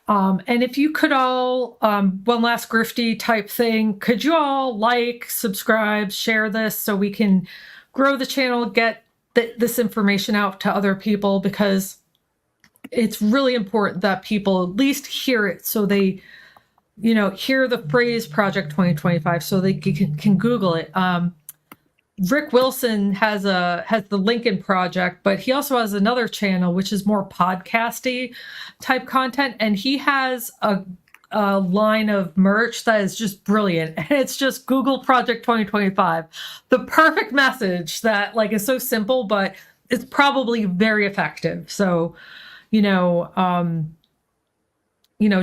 and if you could all, one last grifty type thing, could you all like, subscribe, share this so we can grow the channel, get this information out to other people, because it's really important that people at least hear it so they, hear the phrase Project 2025 so they can Google it. Rick Wilson has the Lincoln Project, but he also has another channel which is more podcasty type content, and he has a line of merch that is just brilliant, and it's just Google Project 2025, the perfect message that like is so simple, but it's probably very effective. So,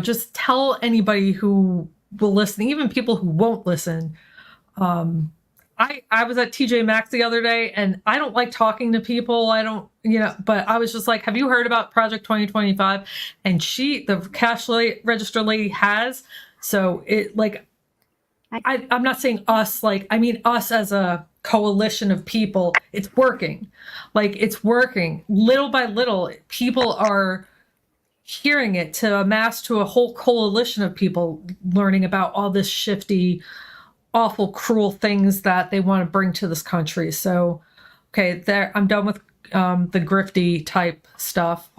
just tell anybody who will listen, even people who won't listen. I was at TJ Maxx the other day, and I don't like talking to people. I don't, but I was just like, have you heard about Project 2025? And the cash register lady has. So it I'm not saying us, I mean us as a coalition of people. It's working. It's working. Little by little, people are hearing it to amass to a whole coalition of people learning about all this shifty, awful, cruel things that they want to bring to this country. So, okay, I'm done with the grifty type stuff.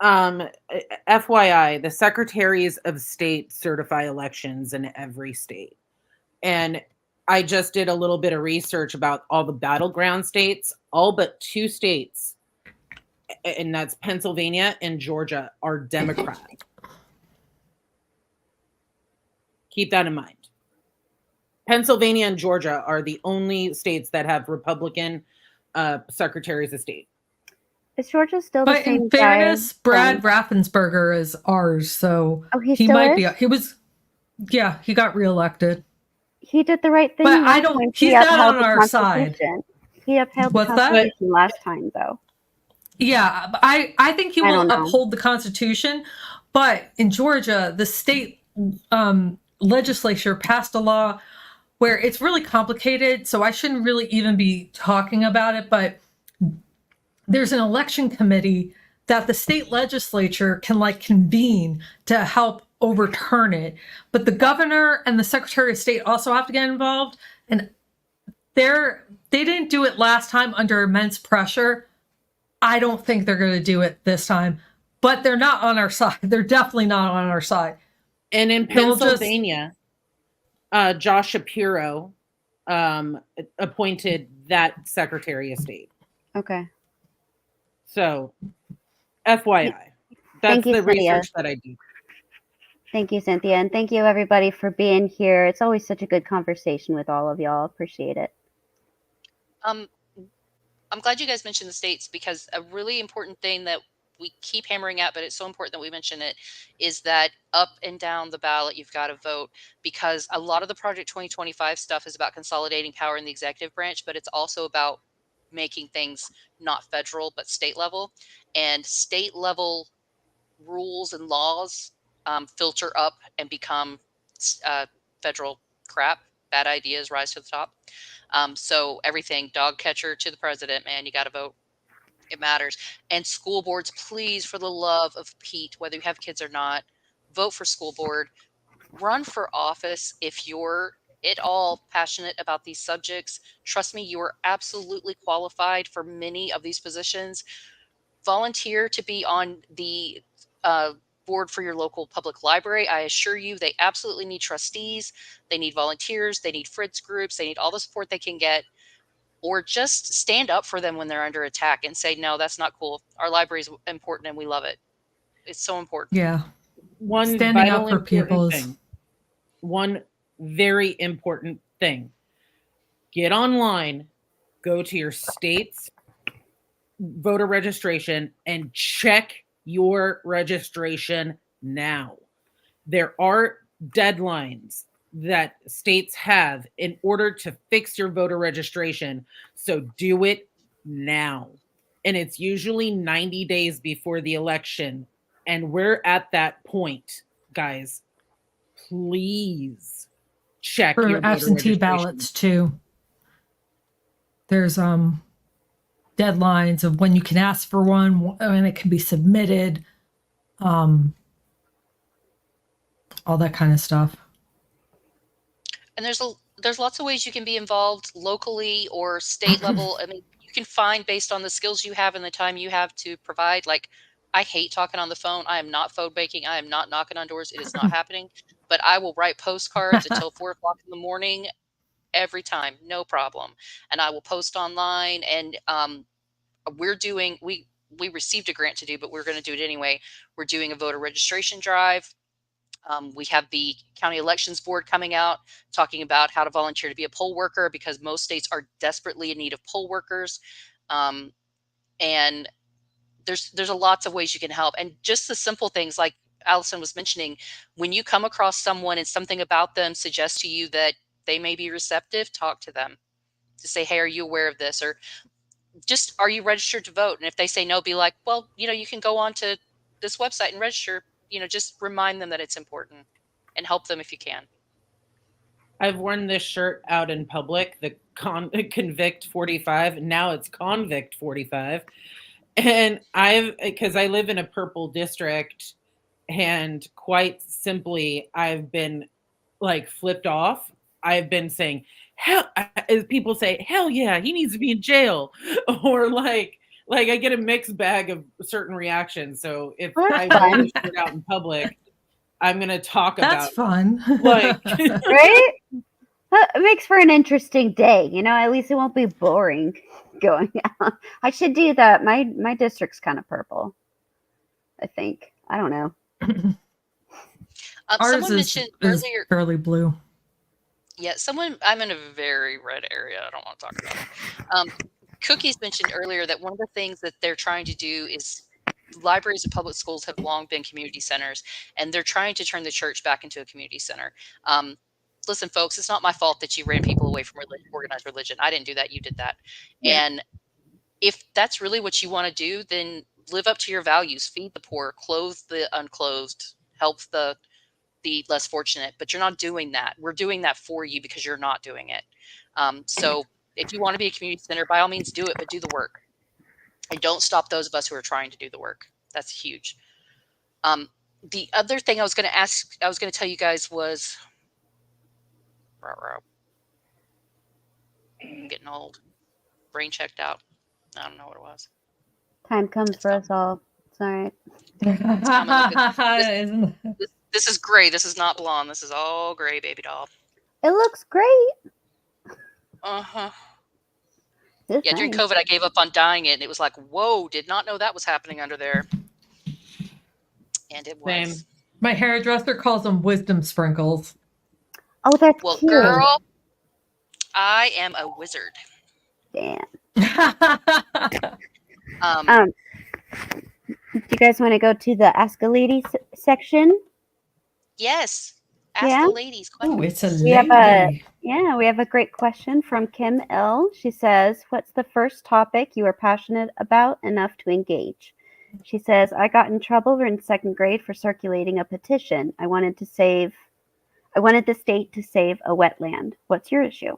FYI, the secretaries of state certify elections in every state. And I just did a little bit of research about all the battleground states. All but 2 states, and that's Pennsylvania and Georgia, are Democrat. Keep that in mind. Pennsylvania and Georgia are the only states that have Republican secretaries of state. Is Georgia still the But same in fairness, guy Brad from- Raffensperger is ours, so he he still might is? be. He was, yeah, he got reelected. He did the right thing. But last I don't- time. he's He not upheld on the our side. Constitution. He upheld What's the that? Constitution last time, though. Yeah, I think he I will don't know. uphold the Constitution, but in Georgia, the state legislature passed a law where it's really complicated, so I shouldn't really even be talking about it, but there's an election committee that the state legislature can convene to help overturn it. But the governor and the secretary of state also have to get involved, and they didn't do it last time under immense pressure. I don't think they're going to do it this time, but they're not on our side. They're definitely not on our side. And in Pennsylvania, Josh Shapiro appointed that secretary of state. Okay. So, FYI, that's Thank you, the Cynthia. research that I do. Thank you, Cynthia. And thank you, everybody, for being here. It's always such a good conversation with all of y'all. Appreciate it. I'm glad you guys mentioned the states, because a really important thing that we keep hammering at, but it's so important that we mention it, is that up and down the ballot, you've got to vote, because a lot of the Project 2025 stuff is about consolidating power in the executive branch, but it's also about making things not federal, but state level. And state level rules and laws filter up and become federal crap. Bad ideas rise to the top. So everything, dog catcher to the president, man, you got to vote. It matters. And school boards, please, for the love of Pete, whether you have kids or not, vote for school board. Run for office if you're at all passionate about these subjects. Trust me, you are absolutely qualified for many of these positions. Volunteer to be on the board for your local public library. I assure you, they absolutely need trustees. They need volunteers. They need Fritz groups. They need all the support they can get. Or just stand up for them when they're under attack and say, no, that's not cool. Our library is important and we love it. It's so important. Yeah. One Standing vital up for people is thing. One very important thing. Get online, go to your state's voter registration and check your registration now. There are deadlines that states have in order to fix your voter registration. So do it now. And it's usually 90 days before the election. And we're at that point, guys. Please check your for voter absentee registration. ballots too. There's deadlines of when you can ask for one, when it can be submitted, all that kind of stuff. And there's lots of ways you can be involved locally or state level. I mean, you can find based on the skills you have and the time you have to provide. Like, I hate talking on the phone. I am not phone banking. I am not knocking on doors. It is not happening. But I will write postcards until 4 o'clock in the morning every time, no problem. And I will post online. And we received a grant to do, but we're going to do it anyway. We're doing a voter registration drive. We have the county elections board coming out talking about how to volunteer to be a poll worker, because most states are desperately in need of poll workers. And there's a lots of ways you can help. And just the simple things like Allison was mentioning, when you come across someone and something about them suggests to you that they may be receptive, talk to them. To say, hey, are you aware of this? Or just, are you registered to vote? And if they say no, be like, well, you can go on to this website and register. Just remind them that it's important and help them if you can. I've worn this shirt out in public, the convict 45. Now it's convict 45. And because I live in a purple district, and quite simply, I've been like flipped off. I've been saying, hell, as people say, hell yeah, he needs to be in jail. Or like I get a mixed bag of certain reactions. So if I wear this shirt out in public, I'm going to talk That's about fun. Right? It makes for an interesting day. At least it won't be boring going out. I should do that. My district's kind of purple, I think. I don't know. Ours Someone is mentioned earlier. fairly blue. Yeah, I'm in a very red area. I don't want to talk about it. Cookies mentioned earlier that one of the things that they're trying to do is, libraries and public schools have long been community centers, and they're trying to turn the church back into a community center. Listen, folks, it's not my fault that you ran people away from organized religion. I didn't do that. You did that. Yeah. And if that's really what you want to do, then live up to your values, feed the poor, clothe the unclothed, help the less fortunate, but you're not doing that. We're doing that for you because you're not doing it. So if you want to be a community center, by all means do it, but do the work. And don't stop those of us who are trying to do the work. That's huge. The other thing I was going to tell you guys was, I'm getting old. Brain checked out. I don't know what it was. Time comes for us all. It's all right. This is gray. This is not blonde. This is all gray, baby doll. It looks great. Uh-huh. It's Yeah, during nice. COVID, I gave up on dyeing it, and it was like, whoa, did not know that was happening under there. And it was. Same. My hairdresser calls them wisdom sprinkles. Oh, that's Well, cute. girl, I am a wizard. Damn. Do you guys want to go to the Ask a Lady section? Yes. Ask the ladies questions. Oh, it's a lady. We have a great question from Kim L. She says, what's the first topic you are passionate about enough to engage? She says, I got in trouble in second grade for circulating a petition. I wanted the state to save a wetland. What's your issue?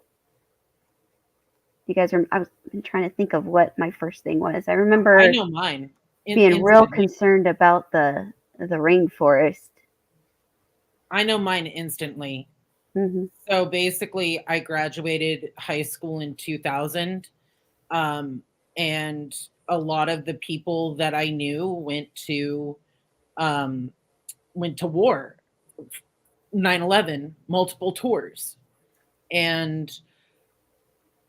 You guys I was trying to think of what my first thing was. I remember I know mine. Being real concerned about the rainforest. I know mine instantly. Mm-hmm. So basically, I graduated high school in 2000, and a lot of the people that I knew went to war, 9/11, multiple tours, and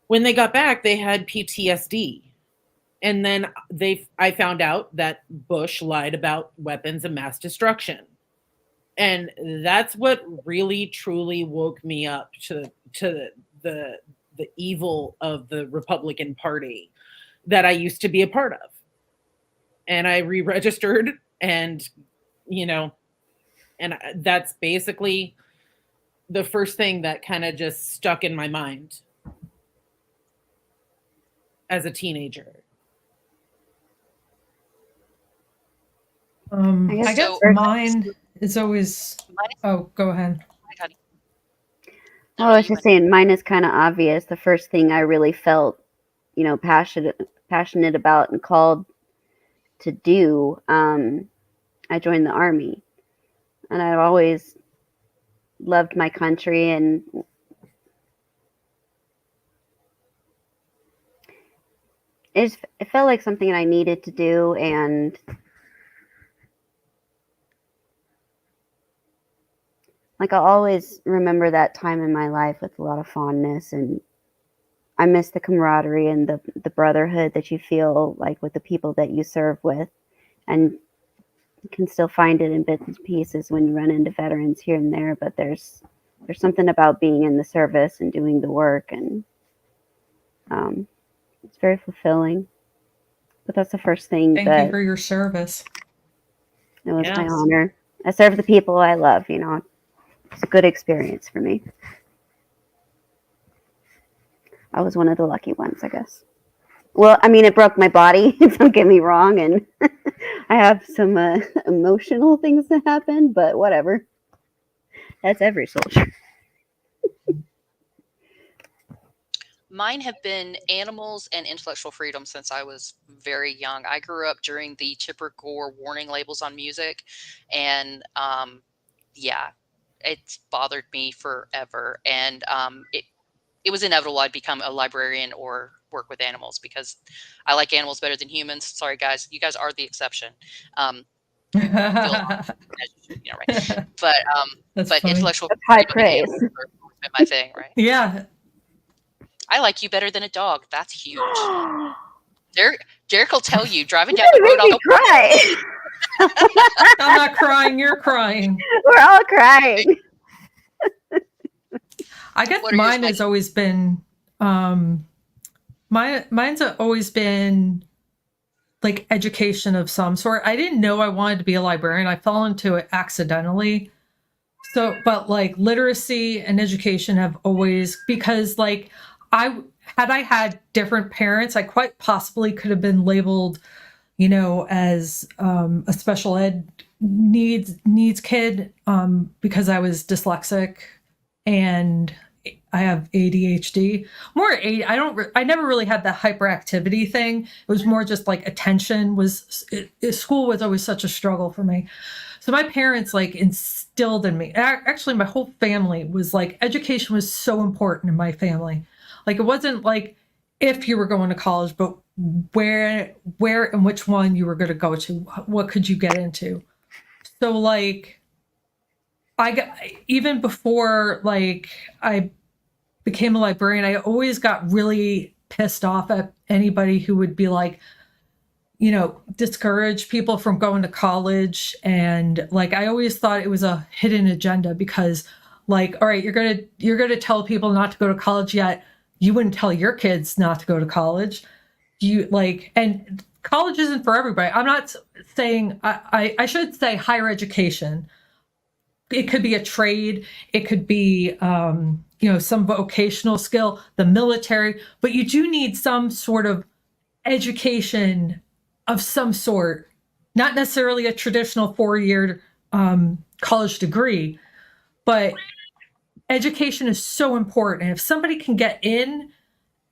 when they got back, they had PTSD. And then I found out that Bush lied about weapons of mass destruction. And that's what really, truly woke me up to the evil of the Republican Party that I used to be a part of. And I re-registered, and, and that's basically the first thing that kind of just stuck in my mind as a teenager. I guess mine is always. Oh, go ahead. I was just saying, mine is kind of obvious. The first thing I really felt, passionate about and called to do, I joined the Army, and I've always loved my country, and it felt like something that I needed to do, and I'll always remember that time in my life with a lot of fondness, and I miss the camaraderie and the brotherhood that you feel like with the people that you serve with, and you can still find it in bits and pieces when you run into veterans here and there, but there's something about being in the service and doing the work, and it's very fulfilling. But that's the first thing. Thank you for your service. It was my honor. I serve the people I love, you know. It's a good experience for me. I was one of the lucky ones, I guess. Well, I mean, it broke my body, don't get me wrong, and I have some emotional things that happen, but whatever. That's every soldier. Mine have been animals and intellectual freedom since I was very young. I grew up during the Chipper Gore warning labels on music, and yeah, it's bothered me forever. And it was inevitable I'd become a librarian or work with animals because I like animals better than humans. Sorry, guys, you guys are the exception. Feel you know, right? But That's but funny. intellectual That's high freedom and praise. animals have always been my thing, right? Yeah. I like you better than a dog. That's huge. Derek will tell you driving You down the road make on me the cry. I'm not crying, you're crying. We're all crying. I guess What are yours, mine has Maggie? always been mine's always been like education of some sort. I didn't know I wanted to be a librarian. I fell into it accidentally. So, but like literacy and education have always, because like I had different parents, I quite possibly could have been labeled, you know, as a special ed needs kid because I was dyslexic and I have ADHD. I never really had the hyperactivity thing. It was more just like attention school was always such a struggle for me. So my parents like instilled in me. Actually, my whole family was like, education was so important in my family. Like it wasn't like if you were going to college, but where and which one you were going to go to. What could you get into? So like I got, even before like I became a librarian, I always got really pissed off at anybody who would be like, you know, discourage people from going to college. And like, I always thought it was a hidden agenda because like, all right, you're going to tell people not to go to college, yet you wouldn't tell your kids not to go to college. You like, and college isn't for everybody. I'm not saying, I should say higher education. It could be a trade. It could be, you know, some vocational skill, the military, but you do need some sort of education of some sort, not necessarily a traditional 4-year college degree, but education is so important. And if somebody can get in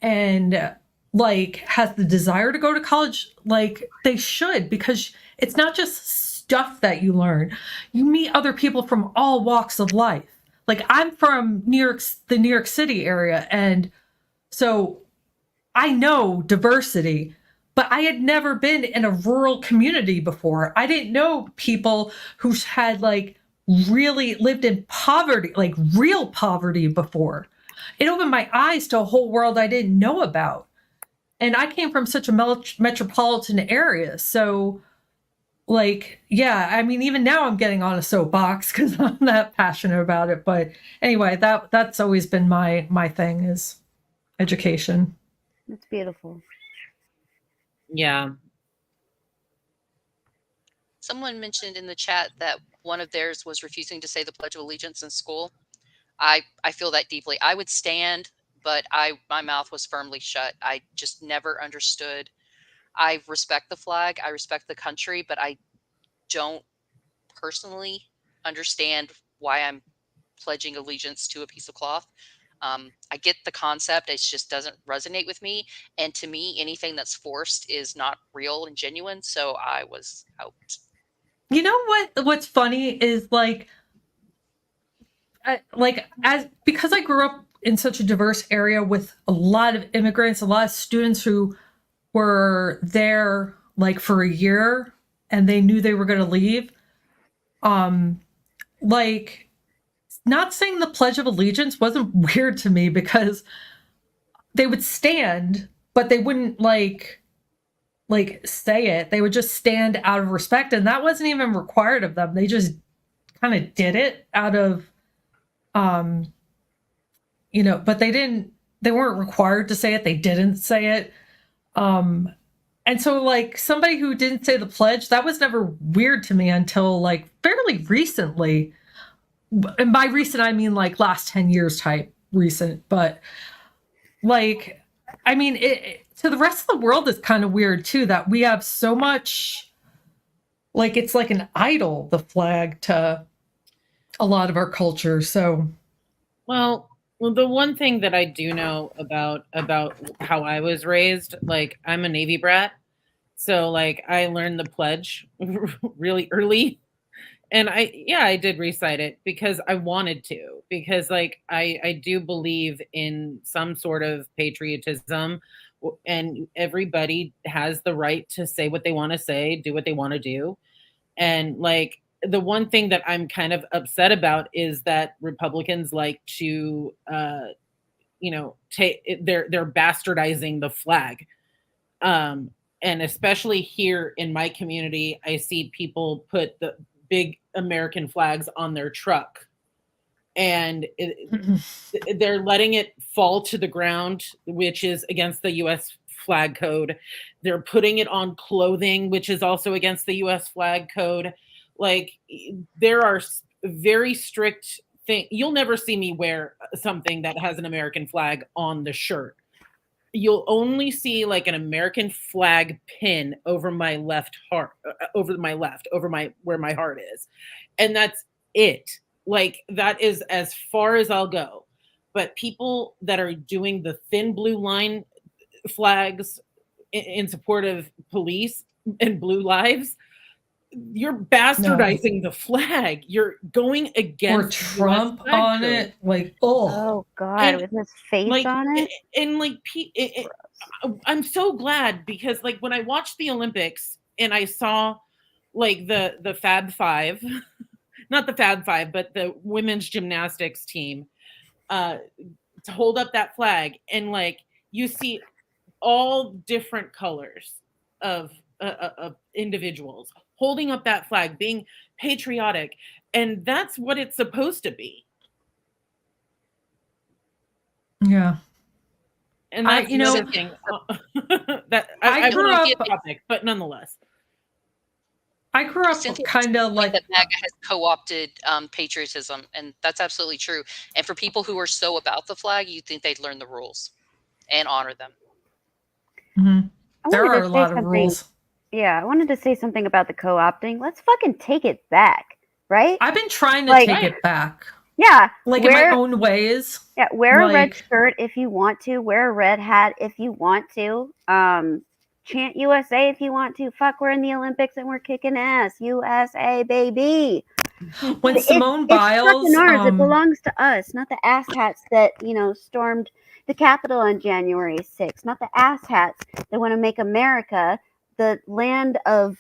and like has the desire to go to college, like they should, because it's not just stuff that you learn. You meet other people from all walks of life. Like I'm from the New York City area, and so I know diversity, but I had never been in a rural community before. I didn't know people who had like really lived in poverty, like real poverty before. It opened my eyes to a whole world I didn't know about. And I came from such a metropolitan area. So, like, yeah, I mean, even now I'm getting on a soapbox because I'm that passionate about it. But anyway, that's always been my thing is education. That's beautiful. Yeah. Someone mentioned in the chat that one of theirs was refusing to say the Pledge of Allegiance in school. I feel that deeply. I would stand, but my mouth was firmly shut. I just never understood. I respect the flag. I respect the country, but I don't personally understand why I'm pledging allegiance to a piece of cloth. I get the concept. It just doesn't resonate with me. And to me, anything that's forced is not real and genuine. So I was out. You know what's funny is like because I grew up in such a diverse area with a lot of immigrants, a lot of students who were there like for a year and they knew they were going to leave. Like not saying the Pledge of Allegiance wasn't weird to me because they would stand, but they wouldn't like say it. They would just stand out of respect, and that wasn't even required of them. They just kind of did it out of you know, but they weren't required to say it. They didn't say it. And so, like, somebody who didn't say the pledge, that was never weird to me until, like, fairly recently. And by recent, I mean, like, last 10 years type recent. But, like, I mean, to the rest of the world, it's kind of weird, too, that we have so much, like, it's like an idol, the flag, to a lot of our culture. So, Well, the one thing that I do know about how I was raised, like I'm a Navy brat, so like I learned the pledge really early, and I did recite it because I wanted to, because like I do believe in some sort of patriotism, and everybody has the right to say what they want to say, do what they want to do, and like the one thing that I'm kind of upset about is that Republicans like to they're bastardizing the flag. And especially here in my community, I see people put the big American flags on their truck, and they're letting it fall to the ground, which is against the US flag code. They're putting it on clothing, which is also against the US flag code. Like, there are very strict things. You'll never see me wear something that has an American flag on the shirt. You'll only see like an American flag pin over my left heart, over my where my heart is. And that's it. Like, that is as far as I'll go. But people that are doing the thin blue line flags in support of police and blue lives, you're bastardizing the flag. You're going against or Trump on it, like, Oh God, with his face like, on it. and like, I'm so glad, because like when I watched the Olympics and I saw like the Fab Five, not the Fab Five, but the women's gymnastics team, to hold up that flag, and like you see all different colors of individuals holding up that flag, being patriotic, and that's what it's supposed to be. yeah. And that's another thing that I grew won't up get topic, but nonetheless. I grew up kind of like that MAGA has co-opted patriotism, and that's absolutely true. And for people who are so about the flag, you think they'd learn the rules and honor them. There are a lot of rules. Yeah, I wanted to say something about the co-opting. Let's fucking take it back, right? I've been trying to take it back. Yeah, like in my own ways. Yeah, wear a red shirt if you want to. Wear a red hat if you want to. Chant USA if you want to. Fuck, we're in the Olympics and we're kicking ass. USA, baby. When Simone Biles, it's ours. It belongs to us, not the asshats that stormed the Capitol on January 6th. Not the asshats that want to make America the land of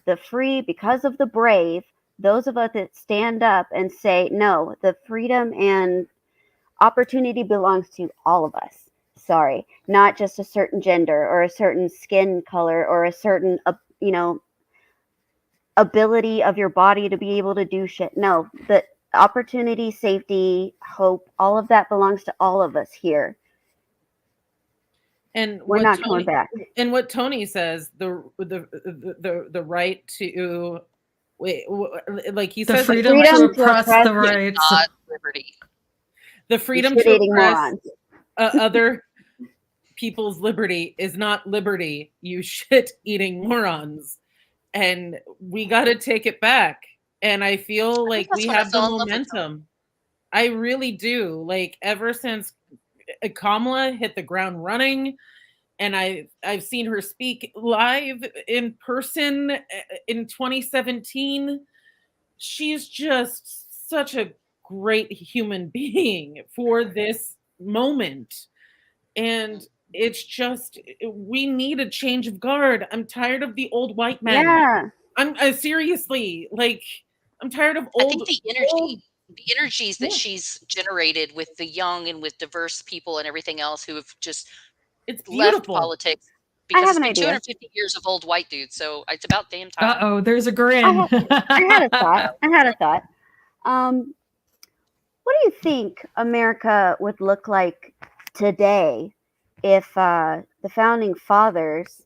the free because of the brave. Those of us that stand up and say, no, the freedom and opportunity belongs to all of us. Sorry, not just a certain gender or a certain skin color or a certain, ability of your body to be able to do shit. No, the opportunity, safety, hope, all of that belongs to all of us here. And we're not going back. And what Tony says, the right to like he says, freedom to oppress the rights, not liberty. The freedom to oppress other people's liberty is not liberty, you shit-eating morons. And we got to take it back. And I feel like we have the momentum. I really do. Like, ever since Kamala hit the ground running, and I've seen her speak live in person in 2017, she's just such a great human being for this moment. And it's just, we need a change of guard. I'm tired of the old white men. Yeah. I'm seriously, like, I'm tired of old. I think the energies that she's generated with the young and with diverse people and everything else who have just left politics, because it's been 250 years of old white dudes. So it's about damn time. Uh-oh, there's a grin. I had a thought. What do you think America would look like today if the founding fathers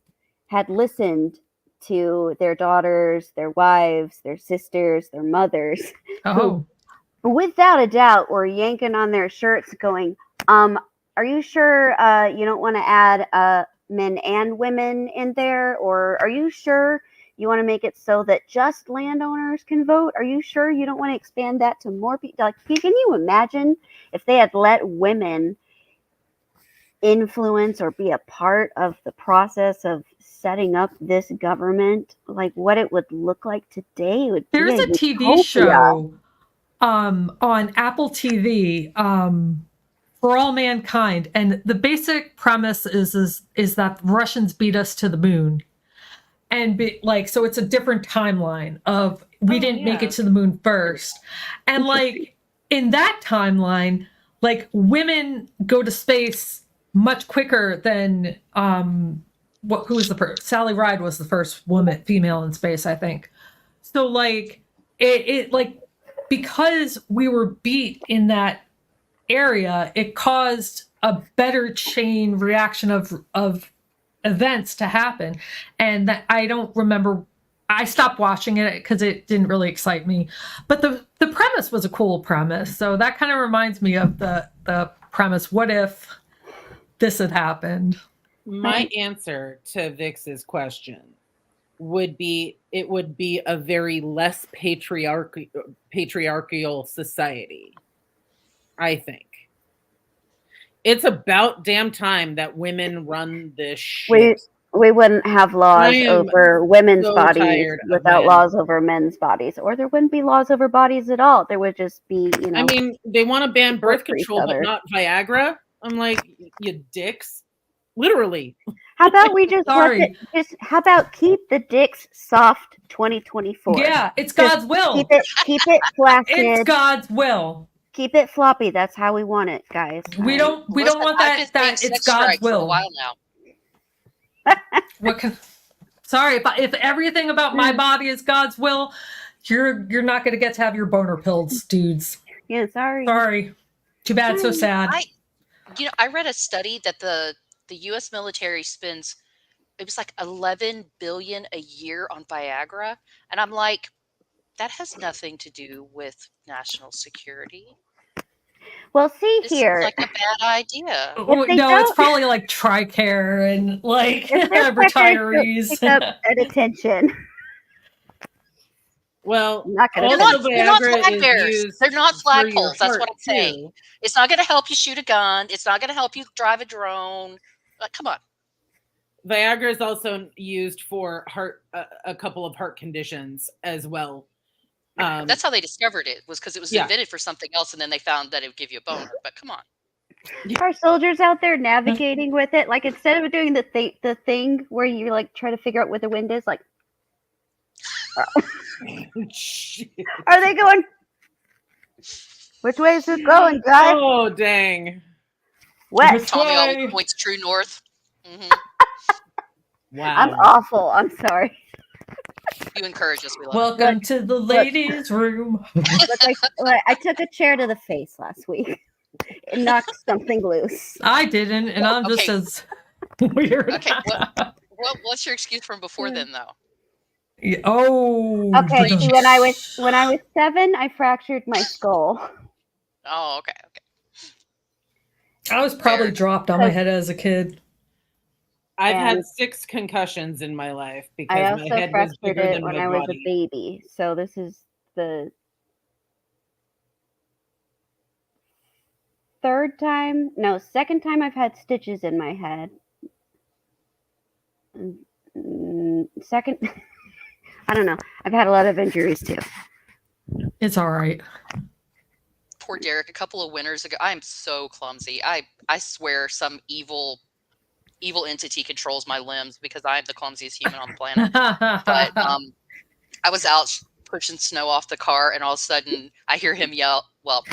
had listened to their daughters, their wives, their sisters, their mothers, Oh, who without a doubt were yanking on their shirts going, are you sure you don't want to add men and women in there? Or are you sure you want to make it so that just landowners can vote? Are you sure you don't want to expand that to more people? Like, can you imagine if they had let women influence or be a part of the process of setting up this government? Like, what it would look like today? It would be there's a a TV utopia. show on Apple TV, For All Mankind, and the basic premise is that Russians beat us to the moon, and so it's a different timeline of we didn't make it to the moon first, and like in that timeline, like women go to space much quicker than who was the first? Sally Ride was the first female in space, I think. So like it like because we were beat in that area, it caused a better chain reaction of events to happen. And that I don't remember, I stopped watching it because it didn't really excite me. But the premise was a cool premise. So that kind of reminds me of the premise. What if this had happened? My answer to Vix's question would be it would be a very less patriarchal society. I think it's about damn time that women run this shit. We wouldn't have laws over women's bodies without laws over men's bodies, or there wouldn't be laws over bodies at all. There would just be, I mean, they want to ban birth control, but not Viagra. I'm like, you dicks. Literally. How about we just how about keep the dicks soft 2024? Yeah, it's God's will. Keep it flaccid. It's God's will. Keep it floppy. That's how we want it, guys. We don't want that it's God's will. For a while now. Sorry, if everything about my body is God's will, you're not going to get to have your boner pills, dudes. Yeah, sorry. Sorry. Too bad, so sad. I read a study that the U.S. military spends, it was like $11 billion a year on Viagra, and I'm like, that has nothing to do with national security. Well, see this here, seems like a bad idea. No, it's probably like TRICARE and like retirees. Pick up at attention. Well, they're not flag bearers. They're not flagpoles. That's what I'm saying. It's not going to help you shoot a gun. It's not going to help you drive a drone. Come on. Viagra is also used for a couple of heart conditions as well. That's how they discovered it, was because it was invented for something else, and then they found that it would give you a boner. But come on. Our soldiers out there navigating with it, like instead of doing the thing where you like try to figure out where the wind is, like are they going? Which way is it going, guys? Oh dang! West. Tell me all points true north. Mm-hmm. Wow. I'm awful. I'm sorry. You encourage us. We love Welcome to the ladies' room. I took a chair to the face last week. It knocked something loose. I didn't, and I'm just as weird. Okay. What's your excuse from before then, though? Yeah. Oh. Okay. See, when I was 7, I fractured my skull. Oh, okay. I was probably dropped on my head as a kid. I've had 6 concussions in my life because my head was bigger than my body. I was a baby. So this is the 2nd time I've had stitches in my head. Second, I don't know. I've had a lot of injuries too. It's all right. Poor Derek. A couple of winters ago, I'm so clumsy. I swear some evil entity controls my limbs because I'm the clumsiest human on the planet. But I was out pushing snow off the car, and all of a sudden I hear him yell. Well,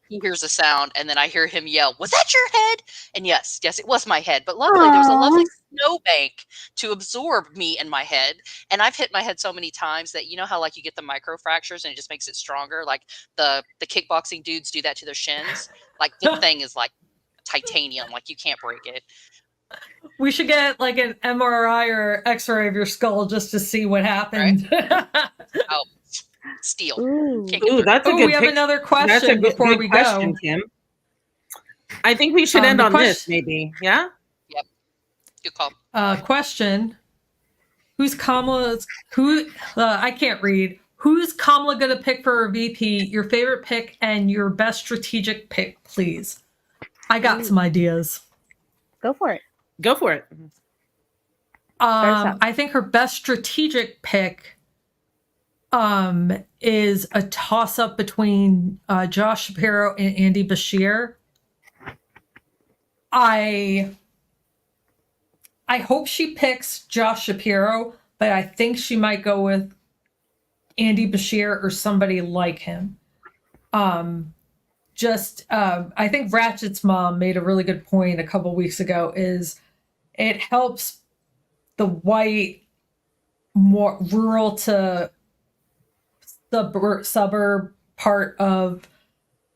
he hears a sound, and then I hear him yell, "Was that your head?" And yes, it was my head. But luckily, there was a lovely snowbank to absorb me and my head. And I've hit my head so many times that, you know how like you get the micro fractures and it just makes it stronger. Like the kickboxing dudes do that to their shins. Like the thing is like titanium. Like you can't break it. We should get like an MRI or X-ray of your skull just to see what happened. Oh, steal. Ooh. Can't get Ooh, through. that's a Oh, good we have pic- another That's a question good, before good we question, go. Kim. I think we should end the on this, question- maybe. Yeah? Yep. Good call. Question: Who's Kamala's? I can't read. Who's Kamala gonna pick for her VP? Your favorite pick and your best strategic pick, please. I got some ideas. Go for it. Go for it. us out. I think her best strategic pick is a toss-up between Josh Shapiro and Andy Bashir. I hope she picks Josh Shapiro, but I think she might go with Andy Bashir or somebody like him. I think Ratchet's mom made a really good point a couple weeks ago, is it helps the white, more rural to suburb part of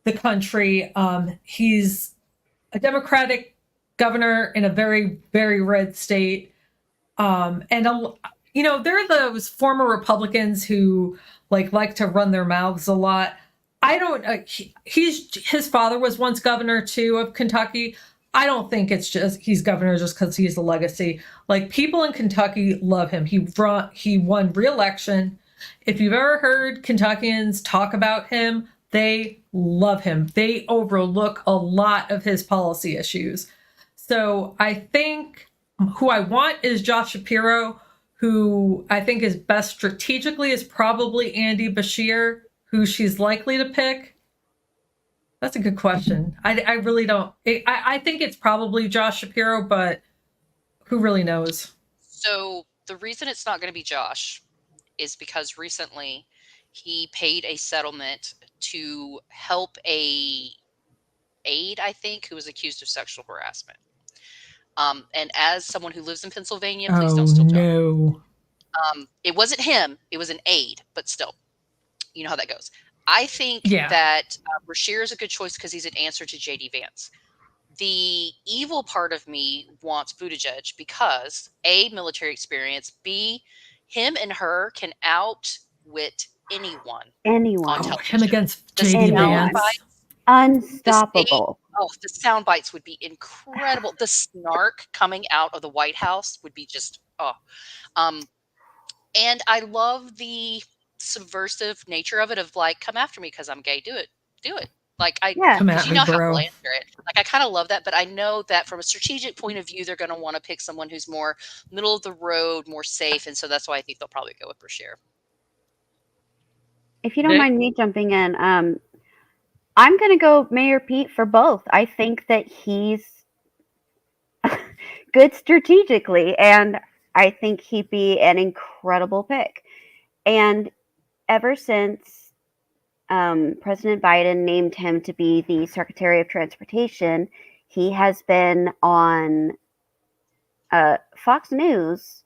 the country. He's a Democratic governor in a very, very red state. There are those former Republicans who like to run their mouths a lot. I don't. His father was once governor too of Kentucky. I don't think it's just he's governor just because he's a legacy. Like, people in Kentucky love him. He won re-election. If you've ever heard Kentuckians talk about him, they love him. They overlook a lot of his policy issues. So I think who I want is Josh Shapiro, who I think is best strategically is probably Andy Bashir, who she's likely to pick. That's a good question. I really don't. I think it's probably Josh Shapiro, but who really knows? So the reason it's not going to be Josh is because recently he paid a settlement to help a aide, I think, who was accused of sexual harassment. And as someone who lives in Pennsylvania, please don't steal Josh. No. It wasn't him; it was an aide, but still, you know how that goes. I think Yeah. that Bashir is a good choice because he's an answer to JD Vance. The evil part of me wants Buttigieg because A, military experience, B, him and her can outwit anyone Anyone. on Oh, television. him against The JD Anyone. Vance. Unstoppable. the sound bites would be incredible. The snark coming out of the White House would be just and I love the subversive nature of it, of like, come after me because I'm gay. Do it. Like, Yeah. Come because at you me, know how bro. I'll answer it. Like, I kind of love that, but I know that from a strategic point of view, they're going to want to pick someone who's more middle of the road, more safe, and so that's why I think they'll probably go with Bashir. If you don't Nick? mind me jumping in, I'm going to go Mayor Pete for both. I think that he's good strategically, and I think he'd be an incredible pick. And ever since President Biden named him to be the Secretary of Transportation, he has been on Fox News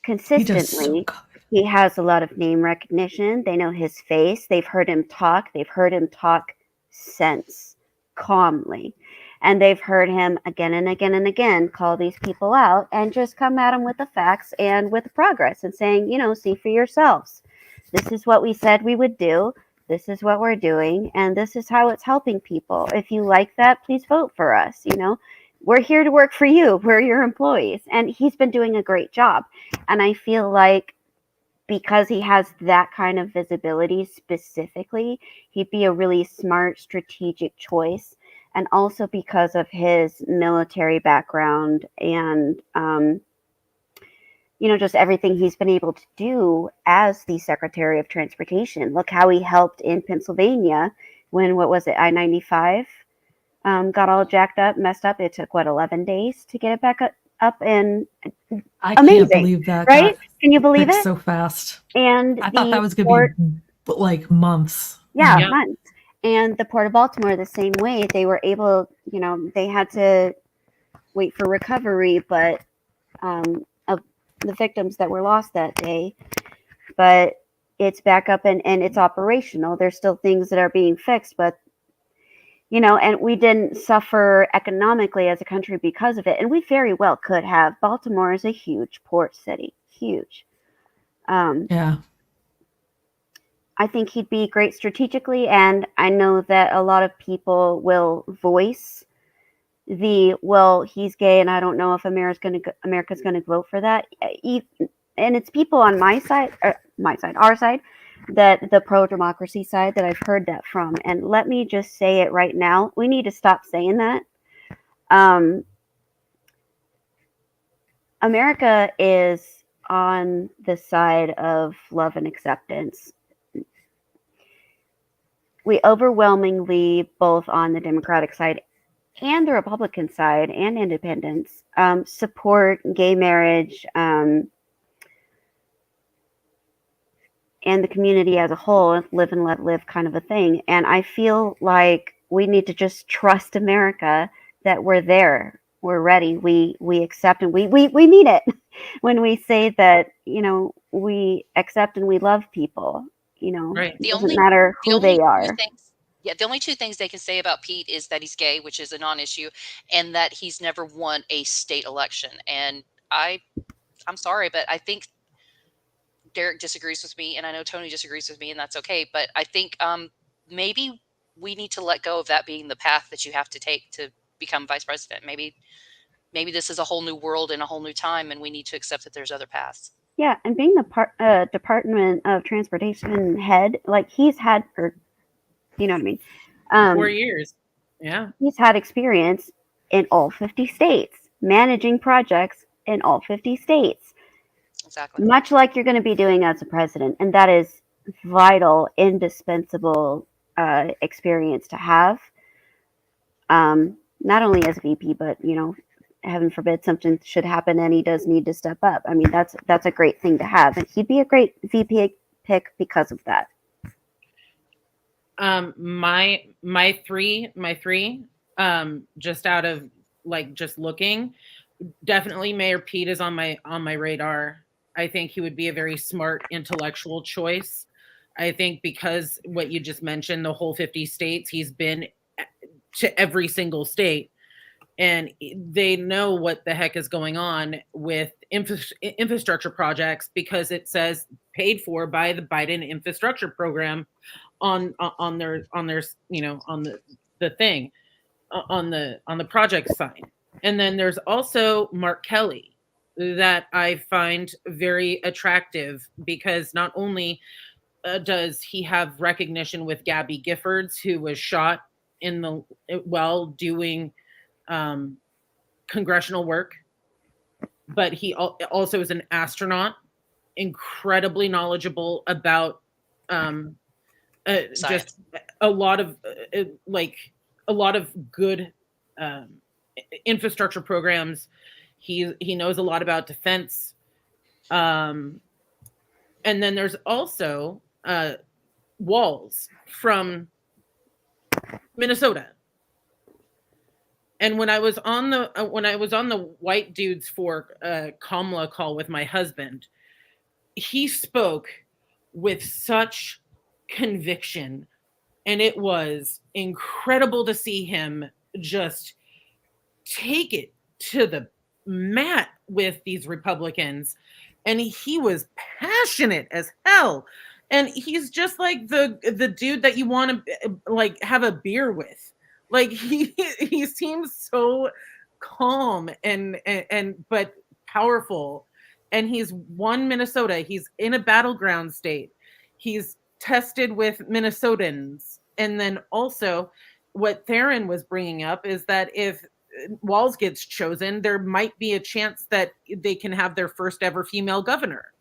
He does so consistently. good. He has a lot of name recognition. They know his face. They've heard him talk. They've heard him talk sense, calmly. And they've heard him again and again and again call these people out and just come at them with the facts and with the progress and saying, see for yourselves. This is what we said we would do. This is what we're doing. And this is how it's helping people. If you like that, please vote for us. We're here to work for you. We're your employees. And he's been doing a great job. And I feel like because he has that kind of visibility specifically, he'd be a really smart, strategic choice. And also because of his military background and, just everything he's been able to do as the Secretary of Transportation. Look how he helped in Pennsylvania when, I-95 got all jacked up, messed up. It took, 11 days to get it back up and I amazing, can't believe that. right? Can you believe Fixed it? so fast. And I thought that was going to be like months. Yeah, months. And the Port of Baltimore, the same way. They were able, they had to wait for recovery, but of the victims that were lost that day. But it's back up and it's operational. There's still things that are being fixed, but and we didn't suffer economically as a country because of it. And we very well could have. Baltimore is a huge port city, huge. Yeah. I think he'd be great strategically, and I know that a lot of people will voice well, he's gay, and I don't know if America's going to vote for that. And it's people on our side, that the pro-democracy side that I've heard that from. And let me just say it right now: we need to stop saying that. America is on the side of love and acceptance. We overwhelmingly, both on the Democratic side and the Republican side and independents, support gay marriage, and the community as a whole, live and let live kind of a thing. And I feel like we need to just trust America that we're there, we're ready, we accept, and we mean it when we say that, we accept and we love people. Right. It doesn't matter who they are. The only two things they can say about Pete is that he's gay, which is a non-issue, and that he's never won a state election. And I'm sorry, but I think Derek disagrees with me, and I know Tony disagrees with me, and that's okay. But I think maybe we need to let go of that being the path that you have to take to become vice president. Maybe this is a whole new world and a whole new time, and we need to accept that there's other paths. Yeah, and being the Department of Transportation head, like he's had, you know what I mean? 4 years. Yeah. He's had experience in all 50 states, managing projects in all 50 states. Exactly. Much like you're going to be doing as a president. And that is vital, indispensable experience to have. Not only as VP, but, heaven forbid something should happen and he does need to step up. I mean, that's a great thing to have. And he'd be a great VP pick because of that. My three, just out of just looking, definitely Mayor Pete is on my radar. I think he would be a very smart intellectual choice. I think because what you just mentioned, the whole 50 states, he's been to every single state, and they know what the heck is going on with infrastructure projects, because it says paid for by the Biden infrastructure program on their on the thing on the project side. And then there's also Mark Kelly that I find very attractive, because not only does he have recognition with Gabby Giffords, who was shot while doing congressional work, but he also is an astronaut, incredibly knowledgeable about just a lot of good infrastructure programs. He knows a lot about defense. And then there's also Walls from Minnesota. And when I was on the White Dudes for Kamala call with my husband, he spoke with such conviction, and it was incredible to see him just take it to the mat with these Republicans. And he was passionate as hell, and he's just like the dude that you want to have a beer with. He seems so calm and but powerful, and he's won Minnesota. He's in a battleground state. He's tested with Minnesotans. And then also what Theron was bringing up is that if Walz gets chosen, there might be a chance that they can have their first ever female governor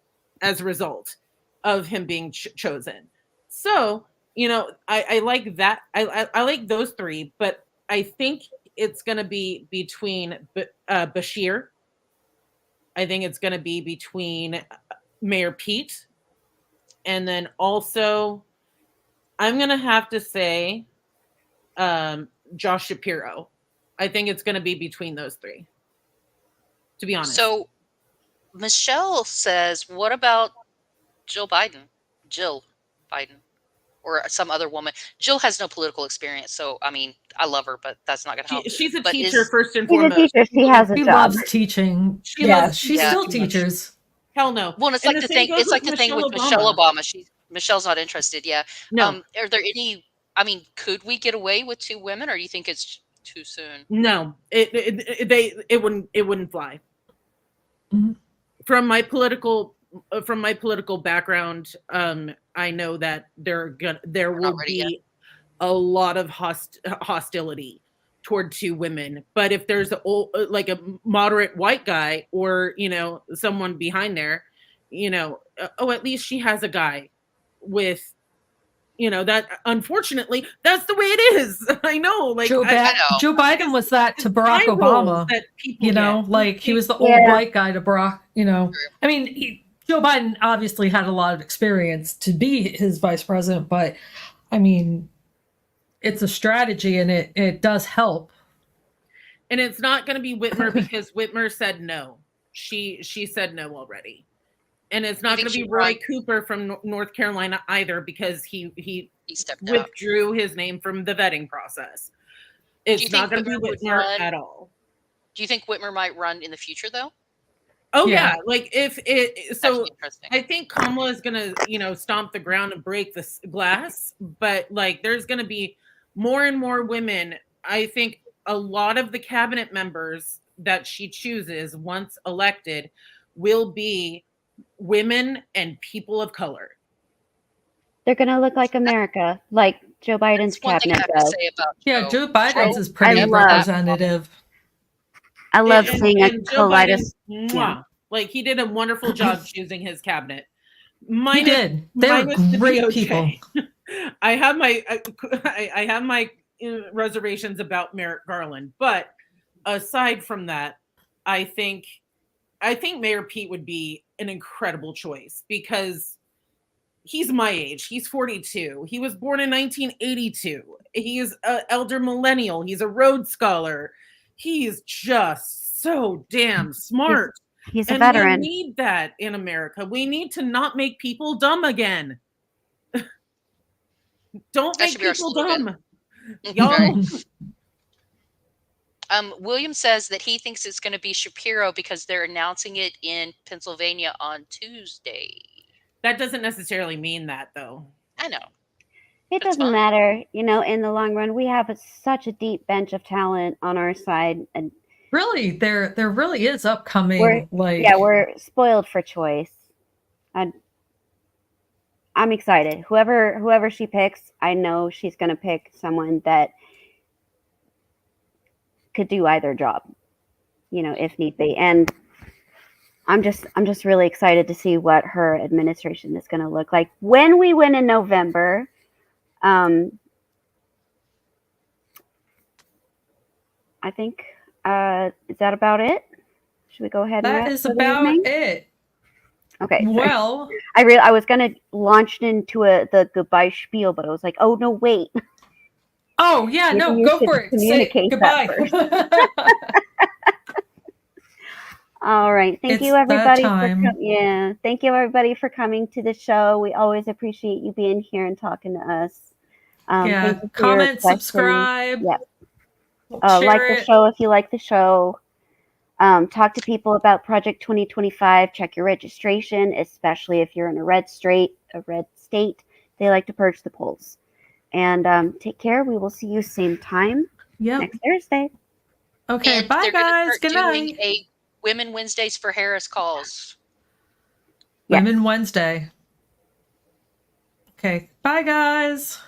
as a result of him being chosen. So, I like that. I like those three, but I think it's going to be between Bashir. I think it's going to be between Mayor Pete. And then also, I'm going to have to say Josh Shapiro. I think it's going to be between those three, to be honest. So Michelle says, what about Jill Biden? or some other woman. Jill has no political experience, so I mean, I love her, but that's not going to help. She's a But teacher first and She's a foremost. teacher. She has a She job. loves teaching. She Yeah, loves she teaching still too much. teaches. Hell no. Well, it's And like the the same thing. goes It's like with the thing with Michelle Michelle Obama. Michelle's not interested. Yeah. No, Are there any? I mean, could we get away with 2 women, or do you think it's too soon? no, it wouldn't fly. Mhm. From my political background, I know that there We're not will ready yet. be a lot of hostility toward 2 women. But if there's like a moderate white guy, or someone behind there, at least she has a guy with, that, unfortunately, that's the way it is. I know, like, Joe, I know. Joe Biden was that to Barack eye rolls Obama. that people You know, get. like he was the old Yeah. white guy to Barack. You know, I mean, Joe Biden obviously had a lot of experience to be his vice president, but I mean, it's a strategy, and it does help. And it's not going to be Whitmer, because Whitmer said no. She said no already. And it's not going to be Roy Cooper from North Carolina either, because he stepped out. withdrew his name from the vetting process. It's not going to be Whitmer at all. Do you think Whitmer might run in the future, though? Oh Yeah. yeah, like if it. That'd So be interesting. I think Kamala is going to stomp the ground and break the glass, but like there's going to be more and more women. I think a lot of the cabinet members that she chooses once elected will be women and people of color. They're going to look like America, like Joe Biden's That's one thing I cabinet have to does. say about Yeah, Joe Biden's is pretty I love- representative. I love And seeing a Joe Biden, kaleidoscope. mwah, like he did a wonderful job choosing his cabinet. He did. They were minus the great DOJ. people. I have my reservations about Merrick Garland, but aside from that, I think Mayor Pete would be an incredible choice, because he's my age. He's 42. He was born in 1982. He is an elder millennial. He's a Rhodes Scholar. He's just so damn smart. He's a And veteran. we need that in America. We need to not make people dumb again. Don't That make should be our people slogan. dumb. Y'all. William says that he thinks it's going to be Shapiro because they're announcing it in Pennsylvania on Tuesday. That doesn't necessarily mean that, though. I know. It That's doesn't fine. matter. In the long run, we have such a deep bench of talent on our side. And Really, there really is upcoming. we're spoiled for choice. I'm excited. Whoever she picks, I know she's going to pick someone that could do either job, if need be. And I'm just really excited to see what her administration is going to look like when we win in November. I think is that about it? Should we go ahead and that wrap is for the about evening? it. Okay. Well, I was gonna launch into the goodbye spiel, but I was like, oh no, wait. oh yeah, Maybe no, you go should for it. Say communicate that goodbye. All right. Thank It's you that everybody time. Thank you everybody for coming to the show. We always appreciate you being here and talking to us. Yeah, thank you for your comment, questions. subscribe. Yep. Share Like it. the show if you like the show. Talk to people about Project 2025. Check your registration, especially if you're in a red state. They like to purge the polls. And take care. We will see you same time next Thursday. Okay, And bye they're going to guys. start Good doing night. a Women Wednesdays for Harris calls. Yes. Women Wednesday. Okay, bye guys.